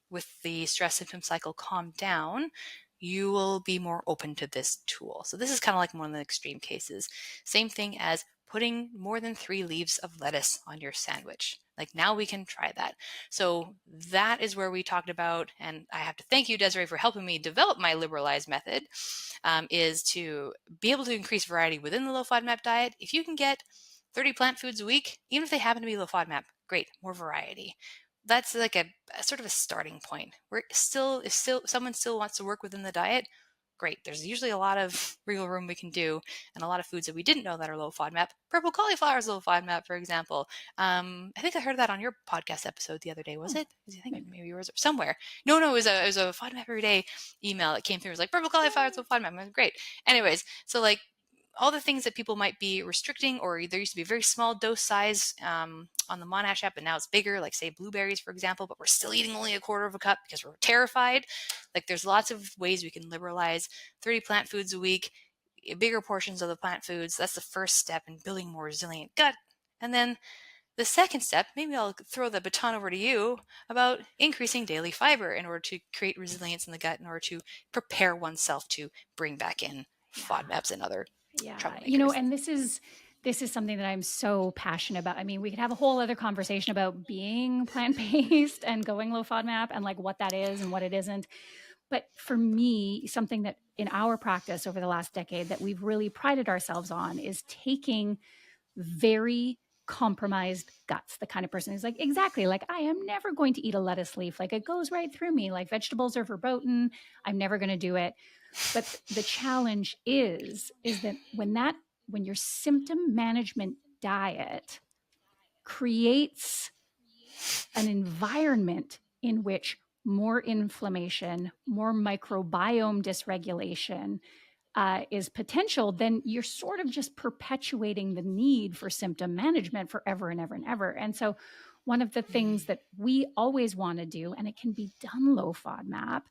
with the stress symptom cycle calmed down, you will be more open to this tool. So this is kind of like one of the extreme cases. Same thing as putting more than 3 leaves of lettuce on your sandwich. Like, now we can try that. So that is where we talked about, and I have to thank you, Desiree, for helping me develop my liberalized method, is to be able to increase variety within the low FODMAP diet. If you can get 30 plant foods a week, even if they happen to be low FODMAP, great, more variety. That's like a sort of a starting point. If someone still wants to work within the diet, great. There's usually a lot of wiggle room we can do, and a lot of foods that we didn't know that are low FODMAP. Purple cauliflower is low FODMAP, for example. I think I heard that on your podcast episode the other day. Was it? I think maybe yours or somewhere. No, it was a FODMAP every day email that came through. It was like, purple cauliflower is low FODMAP. It was great. Anyways, so like, all the things that people might be restricting, or there used to be a very small dose size on the Monash app, and now it's bigger, like say blueberries, for example, but we're still eating only a quarter of a cup because we're terrified. Like, there's lots of ways we can liberalize 30 plant foods a week, bigger portions of the plant foods. That's the first step in building more resilient gut. And then the second step, maybe I'll throw the baton over to you, about increasing daily fiber in order to create resilience in the gut, in order to prepare oneself to bring back in FODMAPs and other troublemakers. And this is something that I'm so passionate about. I mean, we could have a whole other conversation about being plant-based and going low FODMAP and like what that is and what it isn't. But for me, something that in our practice over the last decade that we've really prided ourselves on is taking very compromised guts, the kind of person who's like, exactly, like, I am never going to eat a lettuce leaf. Like, it goes right through me. Like, vegetables are verboten. I'm never going to do it. But the challenge is that when your symptom management diet creates an environment in which more inflammation, more microbiome dysregulation is potential, then you're sort of just perpetuating the need for symptom management forever and ever and ever. And so one of the things that we always want to do, and it can be done low FODMAP,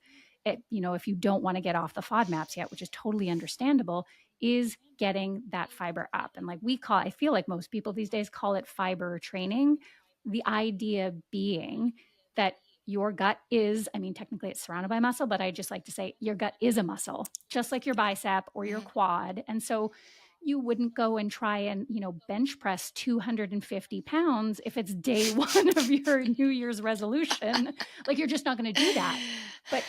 if you don't want to get off the FODMAPs yet, which is totally understandable, is getting that fiber up. And like I feel like most people these days call it fiber training. The idea being that your gut is, I mean, technically it's surrounded by muscle, but I just like to say your gut is a muscle, just like your bicep or your quad. And so you wouldn't go and try and, bench press 250 pounds if it's day one of your New Year's resolution. Like, you're just not going to do that. But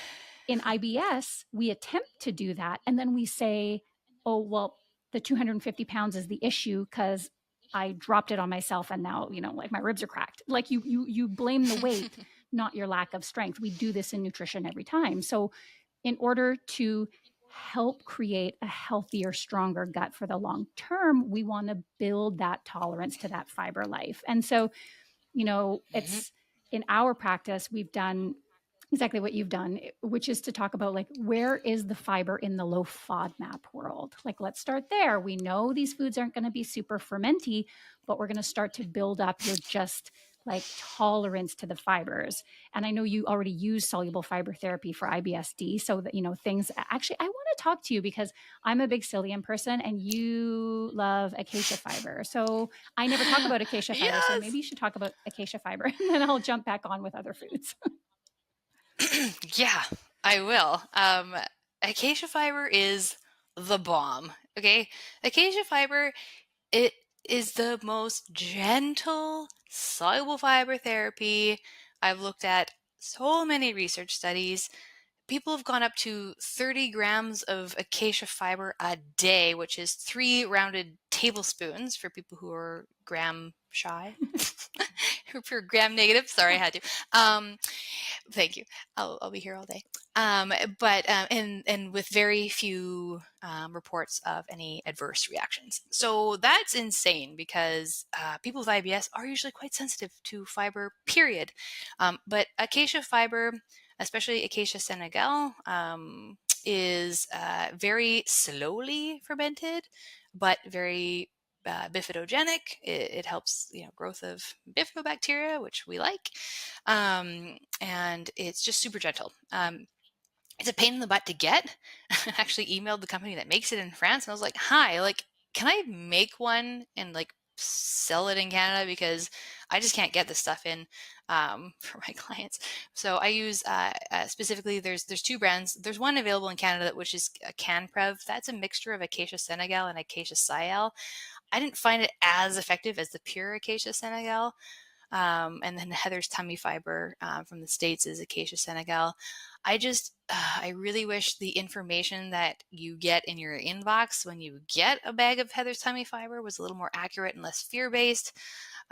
in IBS, we attempt to do that. And then we say, oh, well, the 250 pounds is the issue because I dropped it on myself and now, like my ribs are cracked. Like you blame the weight, not your lack of strength. We do this in nutrition every time. So in order to help create a healthier, stronger gut for the long term, we want to build that tolerance to that fiber life. And so, it's in our practice, we've done exactly what you've done, which is to talk about like, where is the fiber in the low FODMAP world? Like, let's start there. We know these foods aren't going to be super fermenty, but we're going to start to build up your just like tolerance to the fibers. And I know you already use soluble fiber therapy for IBS-D. So that, things actually, I want to talk to you because I'm a big psyllium person and you love acacia fiber. So I never talk about acacia fiber. Yes. So maybe you should talk about acacia fiber and then I'll jump back on with other foods. Yeah, I will. Acacia fiber is the bomb. Okay, acacia fiber, it is the most gentle soluble fiber therapy. I've looked at so many research studies. People have gone up to 30 grams of acacia fiber a day, which is 3 rounded tablespoons for people who are gram shy. If you're gram negative, sorry, I had to. Thank you. I'll be here all day. And with very few reports of any adverse reactions. So that's insane because people with IBS are usually quite sensitive to fiber, period. But acacia fiber, especially Acacia senegal, is very slowly fermented, but very bifidogenic. It helps, growth of bifidobacteria, which we like, and it's just super gentle. It's a pain in the butt to get. I actually emailed the company that makes it in France, and I was like, "Hi, like, can I make one and like sell it in Canada because I just can't get this stuff in for my clients." So I use specifically. There's 2 brands. There's one available in Canada which is Canprev. That's a mixture of Acacia senegal and Acacia sial. I didn't find it as effective as the pure Acacia senegal. And then Heather's tummy fiber from the States is Acacia senegal. I really wish the information that you get in your inbox when you get a bag of Heather's tummy fiber was a little more accurate and less fear-based.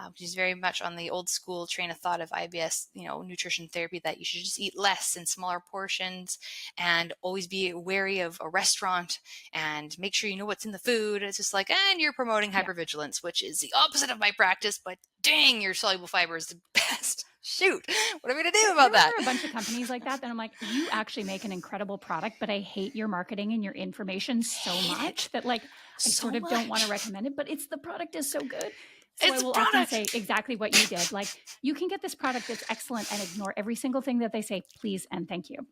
Which is very much on the old school train of thought of IBS, nutrition therapy, that you should just eat less in smaller portions and always be wary of a restaurant and make sure you know what's in the food. It's just like, and you're promoting hypervigilance, which is the opposite of my practice, but dang, your soluble fiber is the best. Shoot, what am I going to do about that? There are a bunch of companies like that. Then I'm like, you actually make an incredible product, but I hate your marketing and your information so much that like, I sort of don't want to recommend it, but the product is so good. So I will often say exactly what you did. Like, you can get this product that's excellent and ignore every single thing that they say, please and thank you.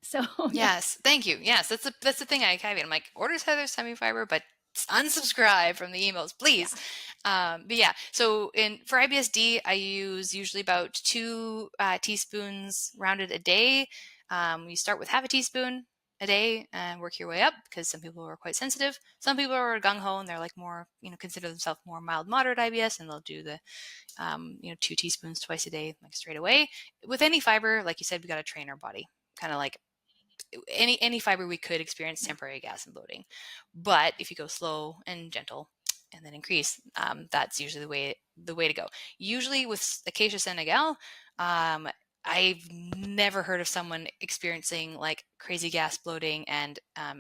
So yes, thank you. Yes, that's the thing I caveat. I'm like, orders Heather's tummy fiber, but unsubscribe from the emails, please. But yeah, so for IBS-D, I use usually about 2 teaspoons rounded a day. You start with half a teaspoon a day and work your way up because some people are quite sensitive. Some people are gung-ho and they're like more, consider themselves more mild, moderate IBS, and they'll do the, 2 teaspoons twice a day, like straight away. With any fiber, like you said, we got to train our body, kind of like any fiber we could experience temporary gas and bloating. But if you go slow and gentle and then increase, that's usually the way to go. Usually with Acacia Senegal, um, I've never heard of someone experiencing like crazy gas bloating and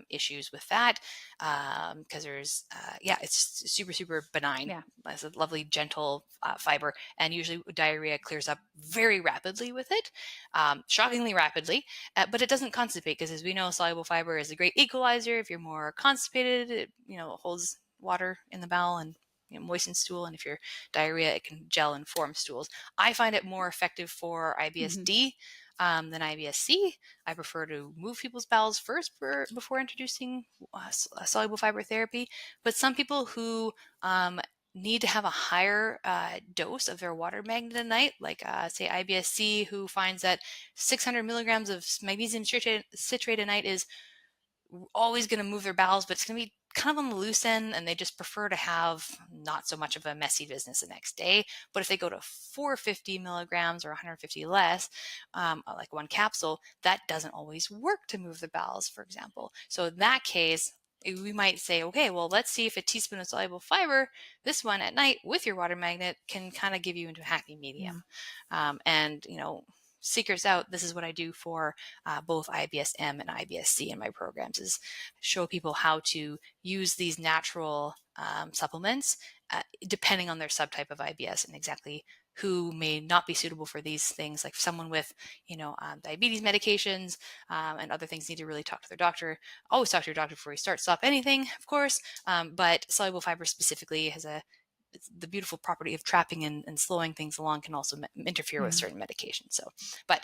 issues with that, because there's it's super super benign. Yeah. It's a lovely gentle fiber, and usually diarrhea clears up very rapidly with it, shockingly rapidly. But it doesn't constipate, because as we know, soluble fiber is a great equalizer. If you're more constipated, it holds water in the bowel and moistens stool, and if you're diarrhea, it can gel and form stools. I find it more effective for IBS-D than IBS-C. I prefer to move people's bowels first before introducing soluble fiber therapy. But some people who need to have a higher dose of their water magnet a night, like say IBS-C, who finds that 600 milligrams of magnesium citrate a night is always going to move their bowels, but it's going to be kind of on the loose end, and they just prefer to have not so much of a messy business the next day. But if they go to 450 milligrams or 150 less, like one capsule, that doesn't always work to move the bowels, for example. So in that case, we might say, okay, well, let's see if a teaspoon of soluble fiber, this one at night with your water magnet, can kind of give you into a happy medium. And secrets out, this is what I do for both IBS-M and IBS-C in my programs, is show people how to use these natural supplements depending on their subtype of IBS, and exactly who may not be suitable for these things. Like someone with diabetes medications and other things, need to really talk to their doctor. Always talk to your doctor before you stop anything, of course, but soluble fiber specifically has the beautiful property of trapping and slowing things along, can also interfere with certain medications. So, but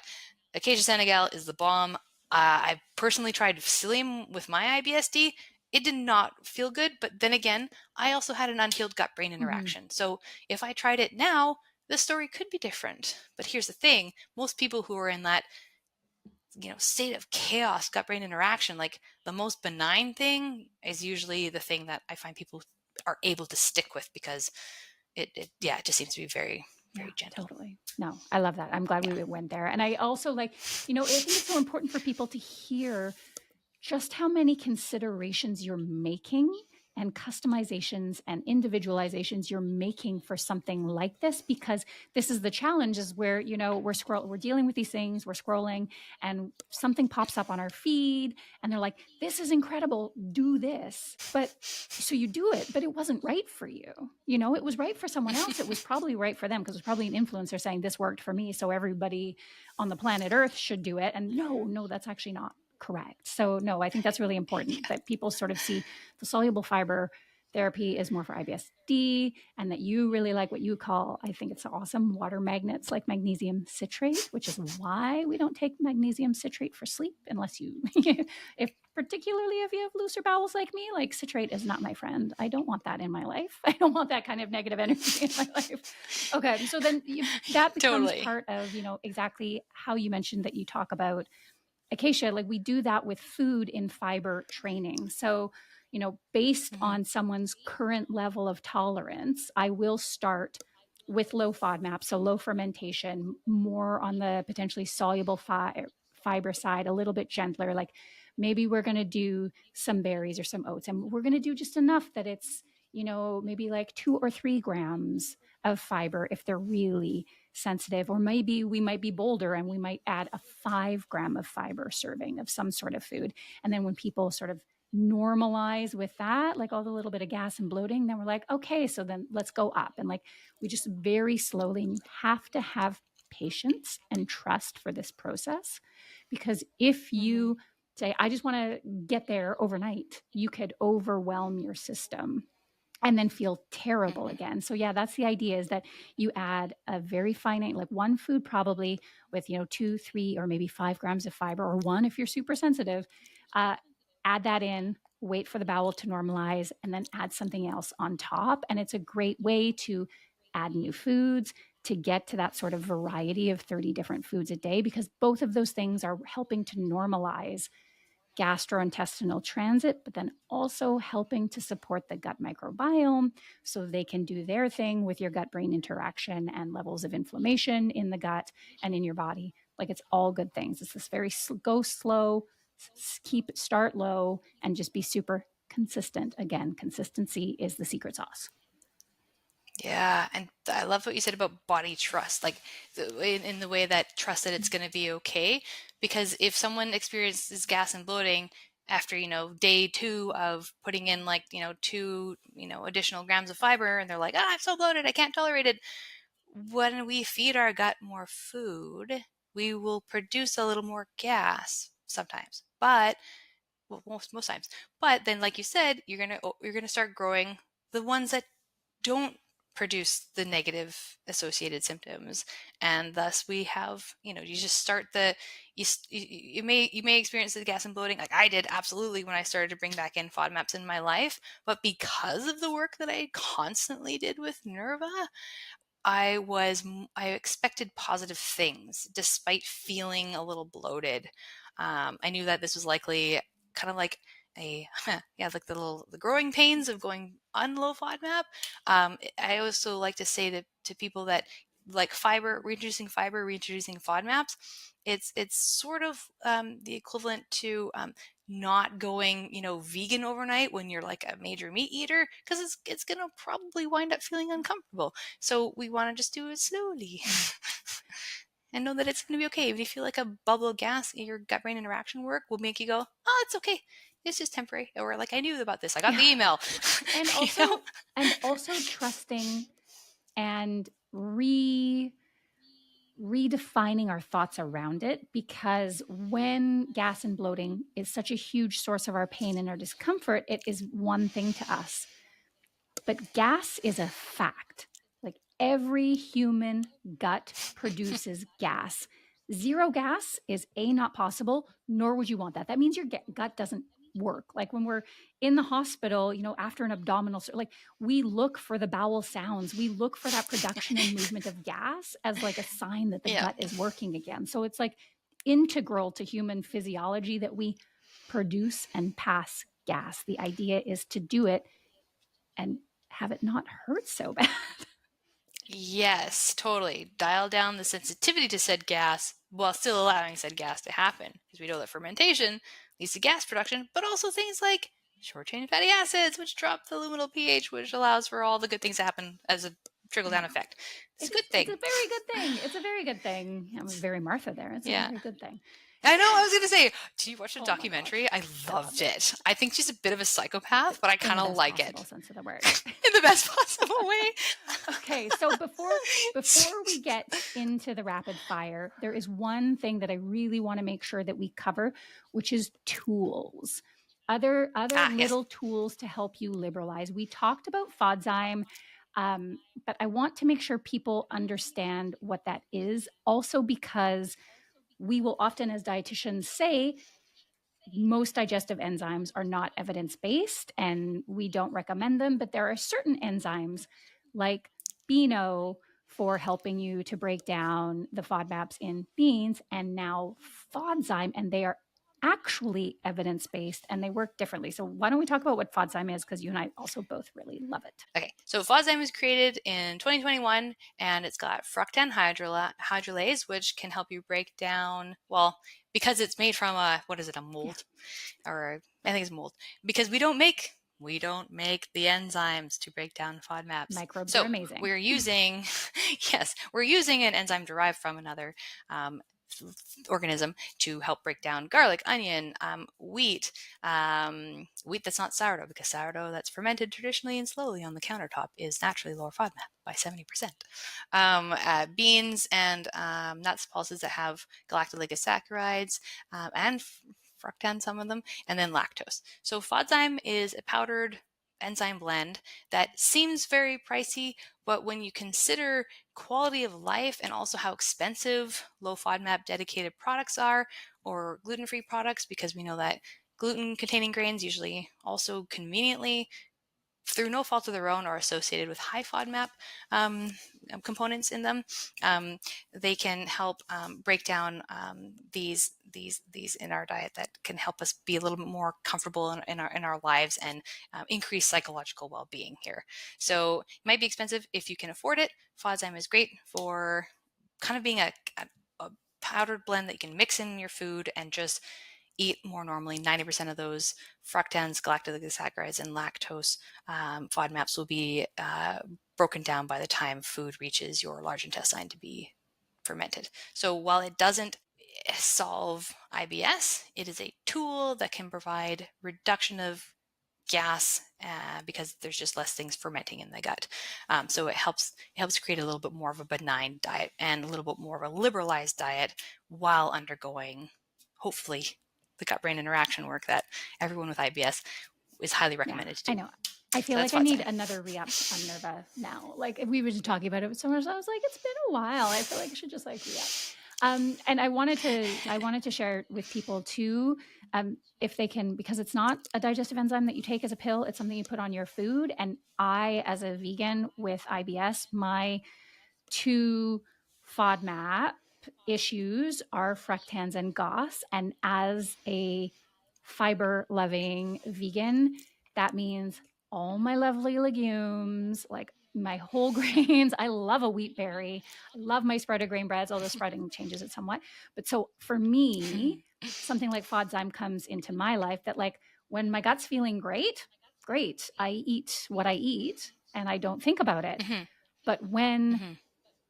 Acacia Senegal is the bomb. I personally tried psyllium with my IBS-D. It did not feel good, but then again, I also had an unhealed gut-brain interaction. So if I tried it now, the story could be different. But here's the thing: most people who are in that state of chaos, gut-brain interaction, like the most benign thing is usually the thing that I find people are able to stick with, because it just seems to be very, very gentle. Totally. No, I love that. I'm glad we went there. And I also I think it's so important for people to hear just how many considerations you're making and customizations and individualizations you're making for something like this, because this is the challenge, is where, we're dealing with these things, we're scrolling, and something pops up on our feed and they're like, this is incredible, do this. But so you do it, but it wasn't right for you. It was right for someone else. It was probably right for them, because it was probably an influencer saying this worked for me, so everybody on the planet Earth should do it. And no, that's actually not correct. So no, I think that's really important that people sort of see the soluble fiber therapy is more for IBS-D, and that you really like what you call, I think it's awesome, water magnets like magnesium citrate, which is why we don't take magnesium citrate for sleep unless particularly if you have looser bowels like me. Like, citrate is not my friend. I don't want that in my life. I don't want that kind of negative energy in my life. Okay, so then that becomes Totally. part of exactly how you mentioned that you talk about Acacia. Like, we do that with food in fiber training. So, based on someone's current level of tolerance, I will start with low FODMAP, so low fermentation, more on the potentially soluble fiber side, a little bit gentler. Like, maybe we're going to do some berries or some oats, and we're going to do just enough that it's, maybe like 2 or 3 grams of fiber if they're really sensitive. Or maybe we might be bolder and we might add a 5-gram of fiber serving of some sort of food. And then when people sort of normalize with that, like all the little bit of gas and bloating, then we're like, okay, so then let's go up. And like, we just very slowly, and you have to have patience and trust for this process, because if you say, I just want to get there overnight, you could overwhelm your system and then feel terrible again. So yeah, that's the idea, is that you add a very finite, like one food probably with, 2, 3, or maybe 5 grams of fiber, or 1 if you're super sensitive. Add that in, wait for the bowel to normalize, and then add something else on top. And it's a great way to add new foods, to get to that sort of variety of 30 different foods a day, because both of those things are helping to normalize gastrointestinal transit, but then also helping to support the gut microbiome so they can do their thing with your gut-brain interaction and levels of inflammation in the gut and in your body. Like, it's all good things. It's this very go slow, start low and just be super consistent. Again, consistency is the secret sauce. Yeah, and I love what you said about body trust, like in the way that trust that it's going to be okay. Because if someone experiences gas and bloating after, day 2 of putting in like, 2, additional grams of fiber, and they're like, I'm so bloated, I can't tolerate it. When we feed our gut more food, we will produce a little more gas sometimes, but well, most times. But then, like you said, you're gonna start growing the ones that don't produce the negative associated symptoms, and thus we have, you just start you may experience the gas and bloating like I did absolutely when I started to bring back in FODMAPs in my life, but because of the work that I constantly did with Nerva, I expected positive things despite feeling a little bloated. I knew that this was likely kind of like like the growing pains of going on low FODMAP. I also like to say to people that like reintroducing FODMAPs, it's sort of the equivalent to not going, vegan overnight when you're like a major meat eater, because it's gonna probably wind up feeling uncomfortable. So we want to just do it slowly and know that it's going to be okay. Even if you feel like a bubble of gas, your gut-brain interaction work will make you go, oh, it's okay. It's just temporary. Or like, I knew about this. I got the email. And also trusting and redefining our thoughts around it, because when gas and bloating is such a huge source of our pain and our discomfort, it is one thing to us. But gas is a fact. Like every human gut produces gas. Zero gas is not possible, nor would you want that. That means your gut doesn't work. Like when we're in the hospital, after an abdominal, like we look for the bowel sounds, we look for that production and movement of gas as like a sign that the gut is working again. So it's like integral to human physiology that we produce and pass gas. The idea is to do it and have it not hurt so bad. Yes, totally. Dial down the sensitivity to said gas while still allowing said gas to happen. Because we know that fermentation leads to gas production, but also things like short-chain fatty acids, which drop the luminal pH, which allows for all the good things to happen as a trickle-down effect. It's a good thing. It's a very good thing. It's a very good thing. I'm very Martha there. It's a very good thing. I know. I was going to say, did you watch the documentary? I loved it. I think she's a bit of a psychopath, but I kind of like it. Sense of the word. In the best possible way. Okay, so before we get into the rapid fire, there is one thing that I really want to make sure that we cover, which is tools. Other little tools to help you liberalize. We talked about FODZyme, but I want to make sure people understand what that is. Also, because we will often, as dietitians, say most digestive enzymes are not evidence-based and we don't recommend them, but there are certain enzymes like Beano for helping you to break down the FODMAPs in beans, and now FODZyme, and they are actually evidence-based and they work differently. So why don't we talk about what FODZyme is, because you and I also both really love it. Okay, so FODZyme was created in 2021 and it's got fructan hydrolase, which can help you break down, well, because it's made from a mold? Yeah. Or I think it's mold. Because we don't make the enzymes to break down FODMAPs. Microbes are amazing. We're using, we're using an enzyme derived from another organism to help break down garlic, onion, wheat that's not sourdough, because sourdough that's fermented traditionally and slowly on the countertop is naturally lower FODMAP by 70%. Beans and nuts, pulses that have galactoligosaccharides and fructan, some of them, and then lactose. So FODZyme is a powdered enzyme blend that seems very pricey, but when you consider quality of life and also how expensive low FODMAP dedicated products are, or gluten-free products, because we know that gluten-containing grains usually also conveniently, through no fault of their own, are associated with high FODMAP components in them. They can help break down these in our diet that can help us be a little bit more comfortable in our lives and increase psychological well-being here. So it might be expensive. If you can afford it, FODZyme is great for kind of being a powdered blend that you can mix in your food and just eat more normally, 90% of those fructans, galactosaccharides, and lactose FODMAPs will be broken down by the time food reaches your large intestine to be fermented. So while it doesn't solve IBS, it is a tool that can provide reduction of gas because there's just less things fermenting in the gut. So it helps create a little bit more of a benign diet and a little bit more of a liberalized diet while undergoing, hopefully, the gut-brain interaction work that everyone with IBS is highly recommended to do. I know. I feel like I need another re-up on Nerva now. Like, if we were just talking about it with so much, I was like, it's been a while. I feel like I should just like re-up. And I wanted to share with people too, if they can, because it's not a digestive enzyme that you take as a pill. It's something you put on your food. And I, as a vegan with IBS, my 2 FODMAP issues are fructans and GOS. And as a fiber loving vegan, that means all my lovely legumes, like my whole grains. I love a wheat berry. I love my spread grain breads, although spreading changes it somewhat. But so for me, something like FODZyme comes into my life that, like, when my gut's feeling great, I eat what I eat and I don't think about it. But when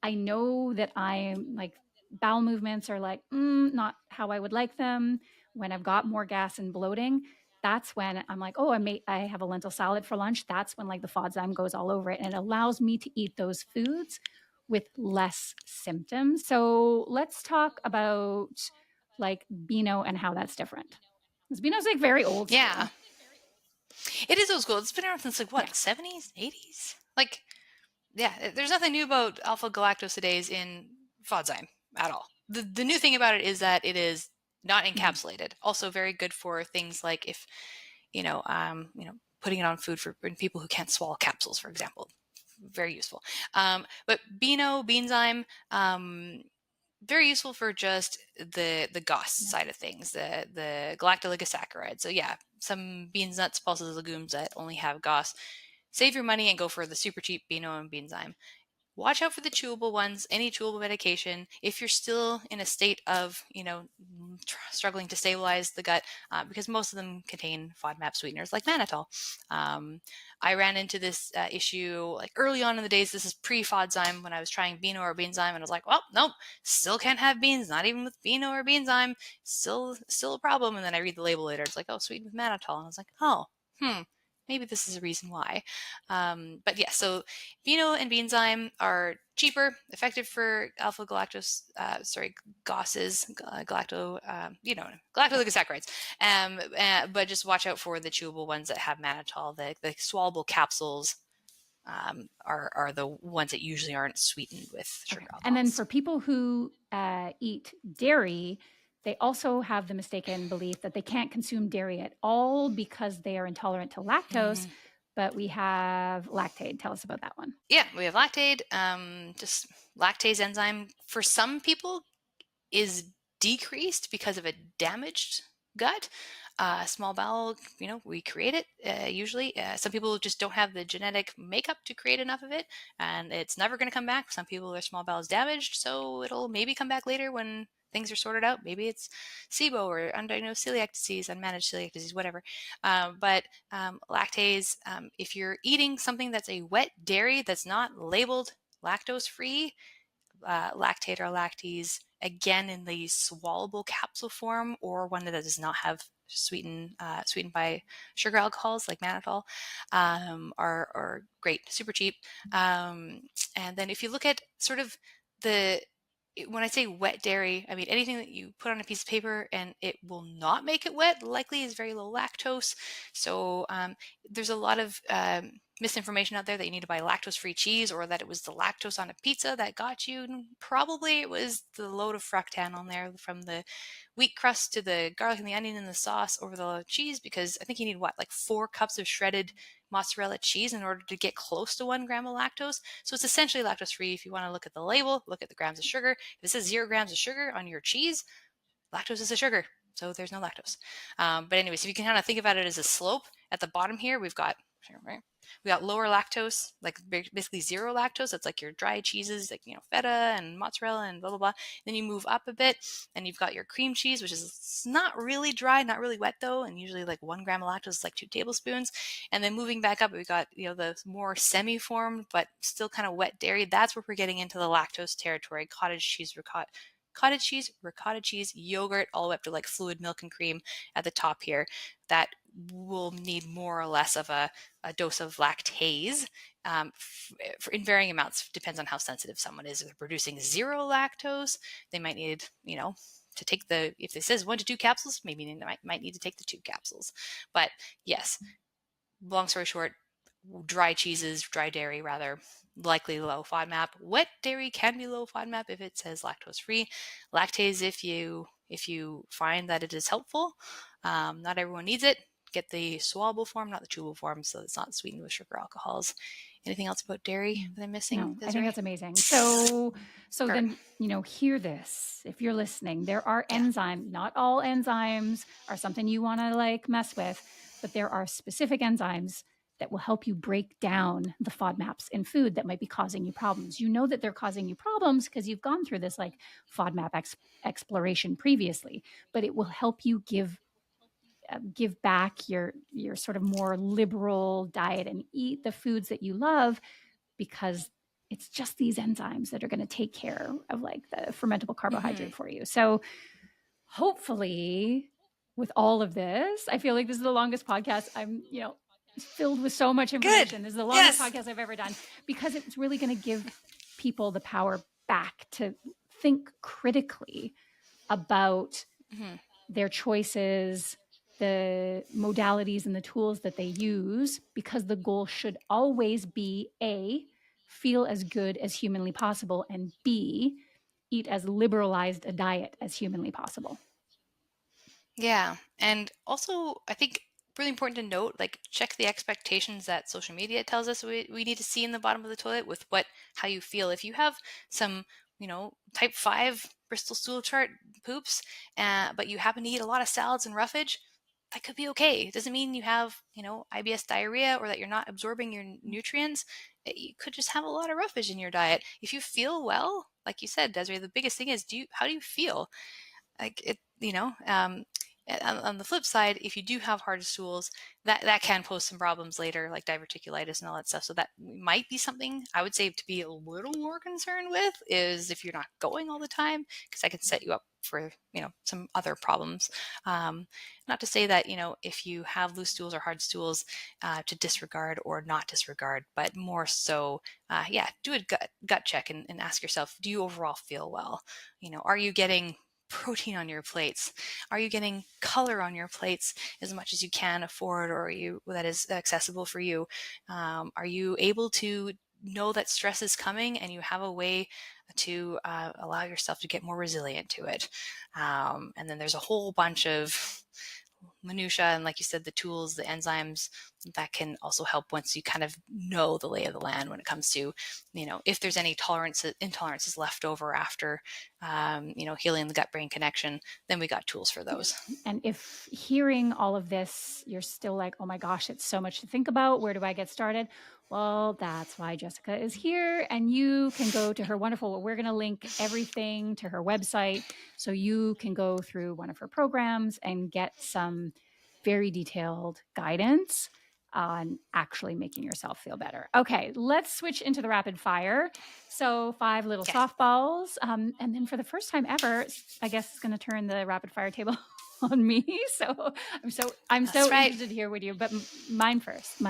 I know that I'm like, bowel movements are like, not how I would like them, when I've got more gas and bloating, that's when I'm like, oh, I have a lentil salad for lunch. That's when like the FODZyme goes all over it. And it allows me to eat those foods with less symptoms. So let's talk about like Beano and how that's different. Because Beano's like very old school. Yeah. It is old school. It's been around since like what, 70s, 80s? Like, yeah, there's nothing new about alpha galactosidase in FODZyme at all. The new thing about it is that it is not encapsulated. Also very good for things like if, putting it on food for people who can't swallow capsules, for example. Very useful. But Beanzyme, very useful for just the GOS side of things, the galactoligosaccharides. So yeah, some beans, nuts, pulses, legumes that only have GOS. Save your money and go for the super cheap Beano and Beanzyme. Watch out for the chewable ones, any chewable medication. If you're still in a state of, struggling to stabilize the gut, because most of them contain FODMAP sweeteners like mannitol. I ran into this issue like early on in the days. This is pre-FODZyme when I was trying Beano or Beanzyme, and I was like, well, nope, still can't have beans, not even with Beano or Beanzyme. Still a problem. And then I read the label later. It's like, oh, sweetened with mannitol. And I was like, oh, maybe this is a reason why. But yeah, so Beano and Beanzyme are cheaper, effective for alpha galactose, GOSes, galactoligosaccharides. But just watch out for the chewable ones that have mannitol. The swallowable capsules are the ones that usually aren't sweetened with sugar alcohols. And then for people who eat dairy, they also have the mistaken belief that they can't consume dairy at all because they are intolerant to lactose. But we have Lactaid. Tell us about that one. Yeah, we have Lactaid. Just lactase enzyme for some people is decreased because of a damaged gut. Small bowel, we create it usually. Some people just don't have the genetic makeup to create enough of it, and it's never going to come back. Some people, their small bowel is damaged, so it'll maybe come back later when things are sorted out. Maybe it's SIBO or undiagnosed celiac disease, unmanaged celiac disease, whatever. But lactase, if you're eating something that's a wet dairy that's not labeled lactose-free, Lactaid or Lactase, again in the swallowable capsule form or one that does not have sweetened by sugar alcohols like mannitol, are great, super cheap. And then if you look at sort of when I say wet dairy, I mean anything that you put on a piece of paper and it will not make it wet likely is very low lactose. So there's a lot of misinformation out there that you need to buy lactose-free cheese or that it was the lactose on a pizza that got you. Probably it was the load of fructan on there from the wheat crust to the garlic and the onion and the sauce over the cheese, because I think you need like 4 cups of shredded mozzarella cheese in order to get close to 1 gram of lactose. So it's essentially lactose-free. If you want to look at the label, look at the grams of sugar. If it says 0 grams of sugar on your cheese, lactose is a sugar. So there's no lactose. But anyways, if you can kind of think about it as a slope, at the bottom here, we've got right? We got lower lactose, like basically zero lactose. That's like your dry cheeses, like, feta and mozzarella and blah, blah, blah. Then you move up a bit and you've got your cream cheese, which is not really dry, not really wet though. And usually like 1 gram of lactose is like 2 tablespoons. And then moving back up, we got, the more semi-formed, but still kind of wet dairy. That's where we're getting into the lactose territory, cottage cheese, ricotta cheese, yogurt, all the way up to like fluid milk and cream at the top here. That will need more or less of a dose of lactase in varying amounts. Depends on how sensitive someone is. If they're producing zero lactose, they might need, to take if it says 1 to 2 capsules, maybe they might need to take the 2 capsules. But yes, long story short, dry cheeses, dry dairy rather, likely low FODMAP. Wet dairy can be low FODMAP if it says lactose free. Lactase if you find that it is helpful. Not everyone needs it. Get the swallowable form, not the chewable form, so it's not sweetened with sugar alcohols. Anything else about dairy that I'm missing? No, Desiree? I think that's amazing. So Perfect. then, hear this. If you're listening, there are Yeah. enzymes. Not all enzymes are something you want to like mess with, but there are specific enzymes that will help you break down the FODMAPs in food that might be causing you problems. You know that they're causing you problems because you've gone through this like FODMAP exploration previously, but it will help you give back your sort of more liberal diet and eat the foods that you love, because it's just these enzymes that are going to take care of like the fermentable carbohydrate for you. So hopefully with all of this, I feel like this is the longest podcast. I'm, filled with so much information. Good. This is the longest podcast I've ever done, because it's really going to give people the power back to think critically about their choices, the modalities and the tools that they use, because the goal should always be A, feel as good as humanly possible, and B, eat as liberalized a diet as humanly possible. Yeah. And also, I think really important to note, like, check the expectations that social media tells us we need to see in the bottom of the toilet with how you feel. If you have some, type 5 Bristol stool chart poops, but you happen to eat a lot of salads and roughage, that could be okay. It doesn't mean you have, IBS diarrhea or that you're not absorbing your nutrients. You could just have a lot of roughage in your diet. If you feel well, like you said, Desiree, the biggest thing is, how do you feel? Like it, on the flip side, if you do have hard stools, that can pose some problems later, like diverticulitis and all that stuff. So that might be something I would say to be a little more concerned with, is if you're not going all the time, because that can set you up for, some other problems. Not to say that, if you have loose stools or hard stools, to disregard or not disregard, but more so, do a gut check and ask yourself, do you overall feel well? Are you getting protein on your plates? Are you getting color on your plates as much as you can afford, or that is accessible for you? Are you able to know that stress is coming and you have a way to allow yourself to get more resilient to it? And then there's a whole bunch of minutia, and like you said, the tools, the enzymes that can also help once you kind of know the lay of the land when it comes to, if there's any intolerances left over after, healing the gut-brain connection, then we got tools for those. And if hearing all of this, you're still like, oh my gosh, it's so much to think about. Where do I get started? Well, that's why Jessica is here, and you can go to her wonderful, we're going to link everything to her website, so you can go through one of her programs and get some very detailed guidance on actually making yourself feel better. Okay, let's switch into the rapid fire. So 5 little softballs. And then for the first time ever, I guess it's going to turn the rapid fire table on me. So I'm so interested to hear what you, but mine first.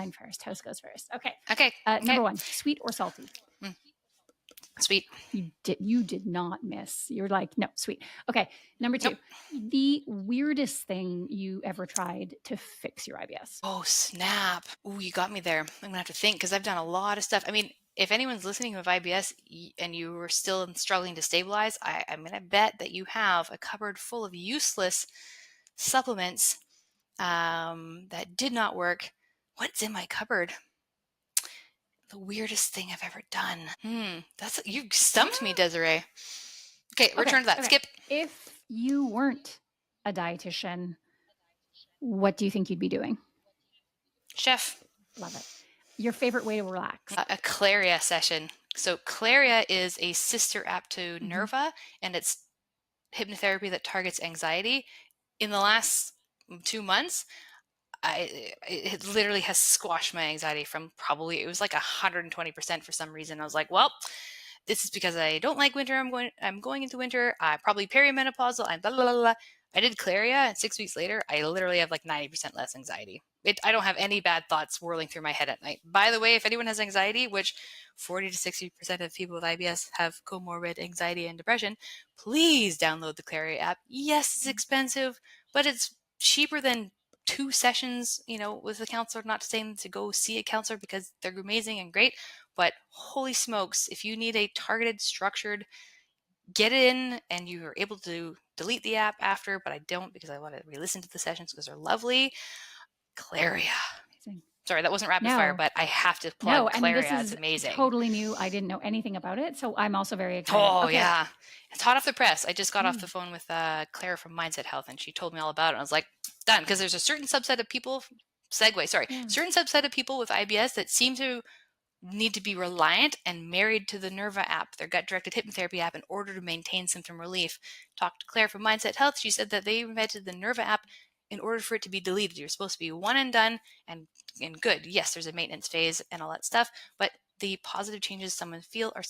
Host goes first. Okay. Number 1, sweet or salty? Sweet. You did not miss. You're like, no, sweet. Okay. Number 2, Nope. the weirdest thing you ever tried to fix your IBS. Oh, snap. Ooh, you got me there. I'm going to have to think, because I've done a lot of stuff. I mean, if anyone's listening who have IBS and you are still struggling to stabilize, I'm going to bet that you have a cupboard full of useless supplements that did not work. What's in my cupboard? The weirdest thing I've ever done. You stumped me, Desiree. Okay, return to that. Skip. If you weren't a dietitian, what do you think you'd be doing? Chef. Love it. Your favorite way to relax? A Claria session. So Claria is a sister app to Nerva, and it's hypnotherapy that targets anxiety. In the last 2 months, it literally has squashed my anxiety from probably, it was like 120% for some reason. I was like, well, this is because I don't like winter. I'm going into winter. I'm probably perimenopausal. I'm blah, blah, blah, blah. I did Claria, and 6 weeks later, I literally have like 90% less anxiety. I don't have any bad thoughts whirling through my head at night. By the way, if anyone has anxiety, which 40 to 60% of people with IBS have comorbid anxiety and depression, please download the Claria app. Yes, it's expensive, but it's cheaper than 2 sessions, with a counselor. Not saying to go see a counselor because they're amazing and great, but holy smokes, if you need a targeted, structured, get it in and you are able to delete the app after, but I don't because I want to re-listen to the sessions because they're lovely. Claria. Amazing. Sorry, that wasn't rapid fire, but I have to plug Claria. And this is it's amazing. Totally new. I didn't know anything about it, so I'm also very excited. Oh, okay. Yeah. It's hot off the press. I just got off the phone with Claire from Mindset Health, and she told me all about it. I was like, done, because there's a certain subset of people, certain subset of people with IBS that seem to need to be reliant and married to the Nerva app, their gut-directed hypnotherapy app, in order to maintain symptom relief. Talked to Claire from Mindset Health. She said that they invented the Nerva app in order for it to be deleted. You're supposed to be one and done and good. Yes, there's a maintenance phase and all that stuff, but the positive changes someone feel are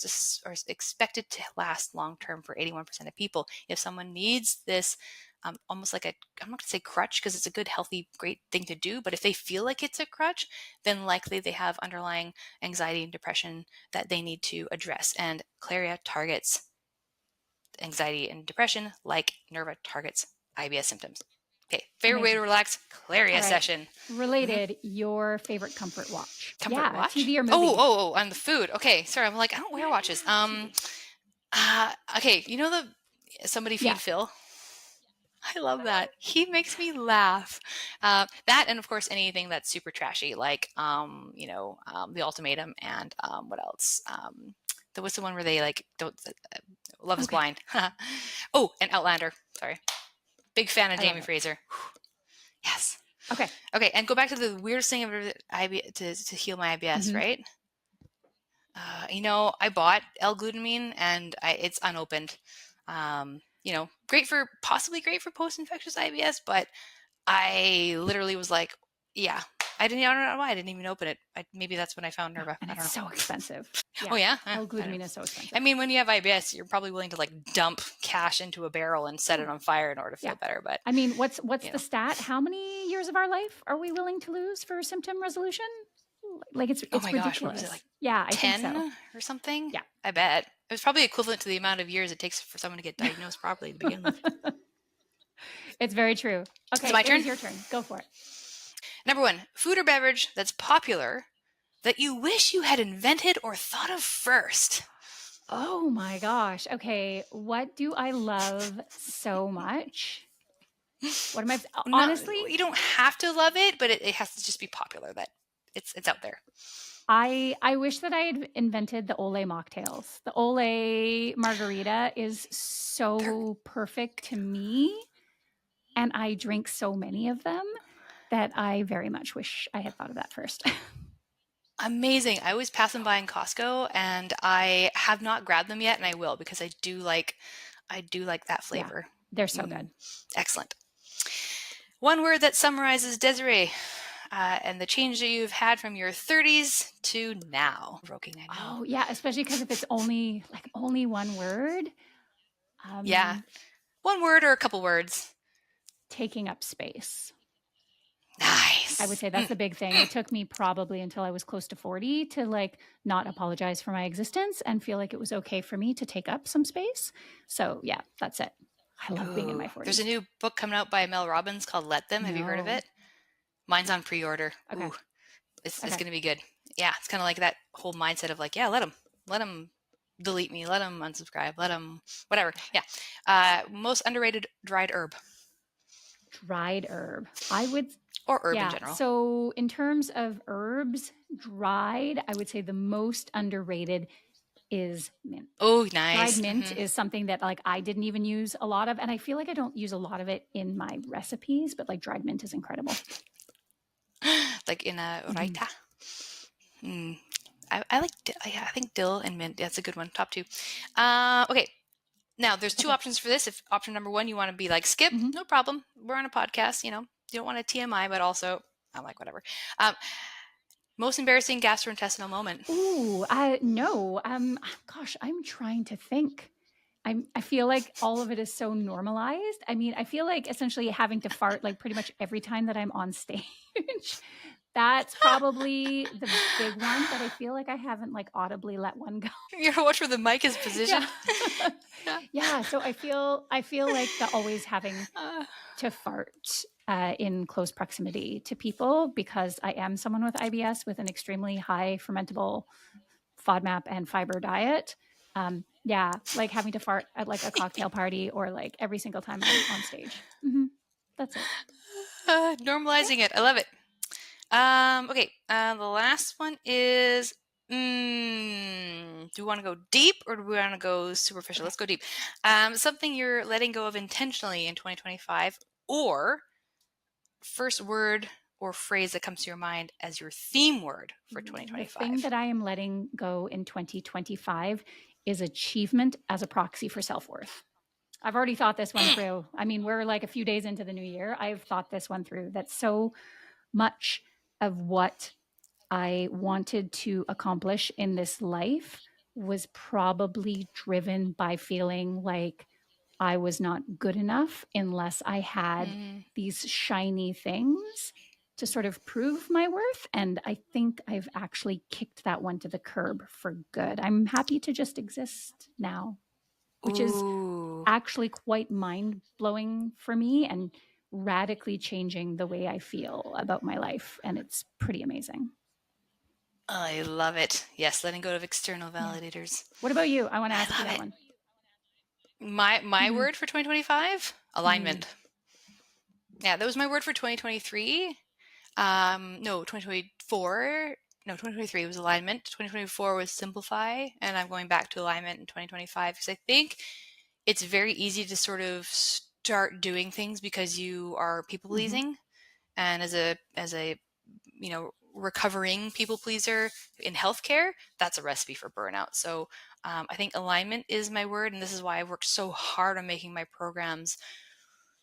expected to last long-term for 81% of people. If someone needs this, almost like I'm not going to say crutch because it's a good, healthy, great thing to do, but if they feel like it's a crutch, then likely they have underlying anxiety and depression that they need to address. And Claria targets anxiety and depression like Nerva targets IBS symptoms. Okay, favorite way to relax, Claria session. Related, your favorite comfort watch? Comfort watch? TV or movie? Oh, on the food. Okay, sorry, I'm like, I don't wear watches. Okay, Somebody Feed Phil? I love that. He makes me laugh. That, and of course, anything that's super trashy, like, The Ultimatum, and what else? There was the one where they don't, Love is Blind. Oh, and Outlander. Sorry. Big fan of Jamie Fraser. Yes. Okay, and go back to the weirdest thing ever to heal my IBS, right? I bought L-glutamine and it's unopened. Possibly great for post-infectious IBS, but I literally was like, yeah, I don't know why I didn't even open it. Maybe that's when I found Nerva. And it's so expensive. Oh yeah, L-glutamine is so expensive. I mean, when you have IBS, you're probably willing to dump cash into a barrel and set it on fire in order to feel better. But I mean, what's the stat? How many years of our life are we willing to lose for symptom resolution? It's oh my ridiculous. Gosh, what was it, 10 I think so. Or something? Yeah, I bet it was probably equivalent to the amount of years it takes for someone to get diagnosed properly to begin with. It's very true. Okay, it's my turn. It's your turn. Go for it. Number 1, food or beverage that's popular that you wish you had invented or thought of first. Oh my gosh. Okay, what do I love so much? What am I honestly? You don't have to love it, but it has to just be popular. That it's out there. I wish that I had invented the Olay mocktails. The Olay margarita is so perfect to me, and I drink so many of them that I very much wish I had thought of that first. Amazing. I always pass them by in Costco, and I have not grabbed them yet, and I will because I do like that flavor. Yeah, they're so good. Excellent. One word that summarizes Desiree and the change that you've had from your 30s to now. Provoking, I know. Oh yeah, especially because if it's only one word. Yeah, one word or a couple words. Taking up space. Nice. I would say that's the big thing. It took me probably until I was close to 40 to not apologize for my existence and feel like it was okay for me to take up some space. So yeah, that's it. I love being in my 40s. There's a new book coming out by Mel Robbins called Let Them. Have you heard of it? Mine's on pre-order. Okay. Ooh, it's going to be good. Yeah, it's kind of like that whole mindset of let them delete me, let them unsubscribe, let them whatever. Yeah. Most underrated dried herb. Dried herb. I would... Or herb in general. So in terms of herbs, dried, I would say the most underrated is mint. Oh, nice. Dried mint is something that I didn't even use a lot of, and I feel like I don't use a lot of it in my recipes, but dried mint is incredible. Like in a raita? I like, I think dill and mint. That's a good one. Top 2. Okay. Now there's 2 options for this. If option number 1, you want to be like, skip, no problem. We're on a podcast, you don't want a TMI, but also I'm like, whatever. Most embarrassing gastrointestinal moment. Ooh, no. Gosh, I'm trying to think. I feel like all of it is so normalized. I mean, I feel like essentially having to fart like pretty much every time that I'm on stage. That's probably the big one, but I feel like I haven't like audibly let one go. You gotta watch where the mic is positioned. Yeah. So I feel like the always having to fart in close proximity to people, because I am someone with IBS with an extremely high fermentable FODMAP and fiber diet. Yeah, like having to fart at like a cocktail party or like every single time I'm on stage. That's it. Normalizing it. I love it. Okay. The last one is, do we want to go deep or do we want to go superficial? Let's go deep. Something you're letting go of intentionally in 2025, or first word or phrase that comes to your mind as your theme word for 2025. The thing that I am letting go in 2025 is achievement as a proxy for self-worth. I've already thought this one through. I mean, we're like a few days into the new year. I've thought this one through. That's so much of what I wanted to accomplish in this life was probably driven by feeling like I was not good enough unless I had these shiny things to sort of prove my worth. And I think I've actually kicked that one to the curb for good. I'm happy to just exist now, which is actually quite mind-blowing for me and radically changing the way I feel about my life. And it's pretty amazing. I love it. Yes, letting go of external validators. What about you? I want to ask you that one. My word for 2025? Alignment. Yeah, that was my word for 2023. No, 2024. No, 2023 was alignment. 2024 was simplify. And I'm going back to alignment in 2025 because I think it's very easy to sort of start doing things because you are people pleasing. And as a recovering people pleaser in healthcare, that's a recipe for burnout. So I think alignment is my word. And this is why I've worked so hard on making my programs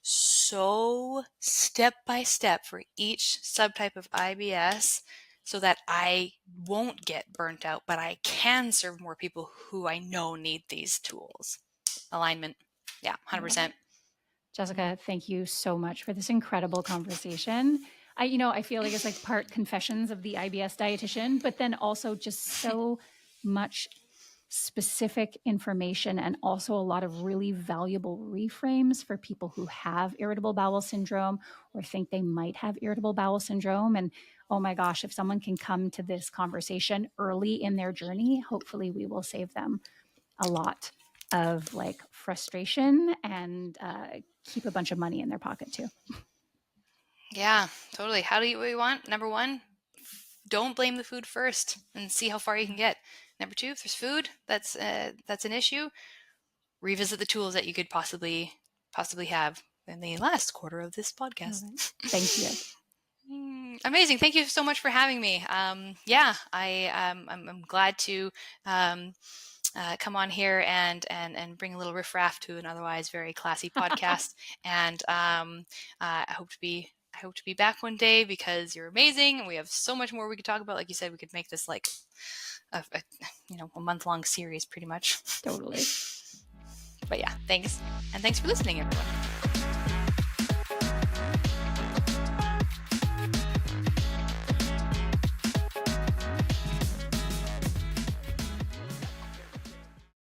so step by step for each subtype of IBS, so that I won't get burnt out, but I can serve more people who I know need these tools. Alignment. Yeah, 100%. Jessica, thank you so much for this incredible conversation. I feel like it's like part confessions of the IBS dietitian, but then also just so much specific information and also a lot of really valuable reframes for people who have irritable bowel syndrome or think they might have irritable bowel syndrome. And oh my gosh, if someone can come to this conversation early in their journey, hopefully we will save them a lot of like frustration and keep a bunch of money in their pocket too. Yeah, totally. How do you what you want? Number 1, don't blame the food first and see how far you can get. Number 2, if there's food that's an issue, revisit the tools that you could possibly have in the last quarter of this podcast. Thank you. Amazing. Thank you so much for having me. I'm glad to come on here and bring a little riffraff to an otherwise very classy podcast. And I hope to be back one day because you're amazing and we have so much more we could talk about. Like you said, we could make this like a month-long series pretty much. Totally. But yeah, thanks. And thanks for listening, everyone.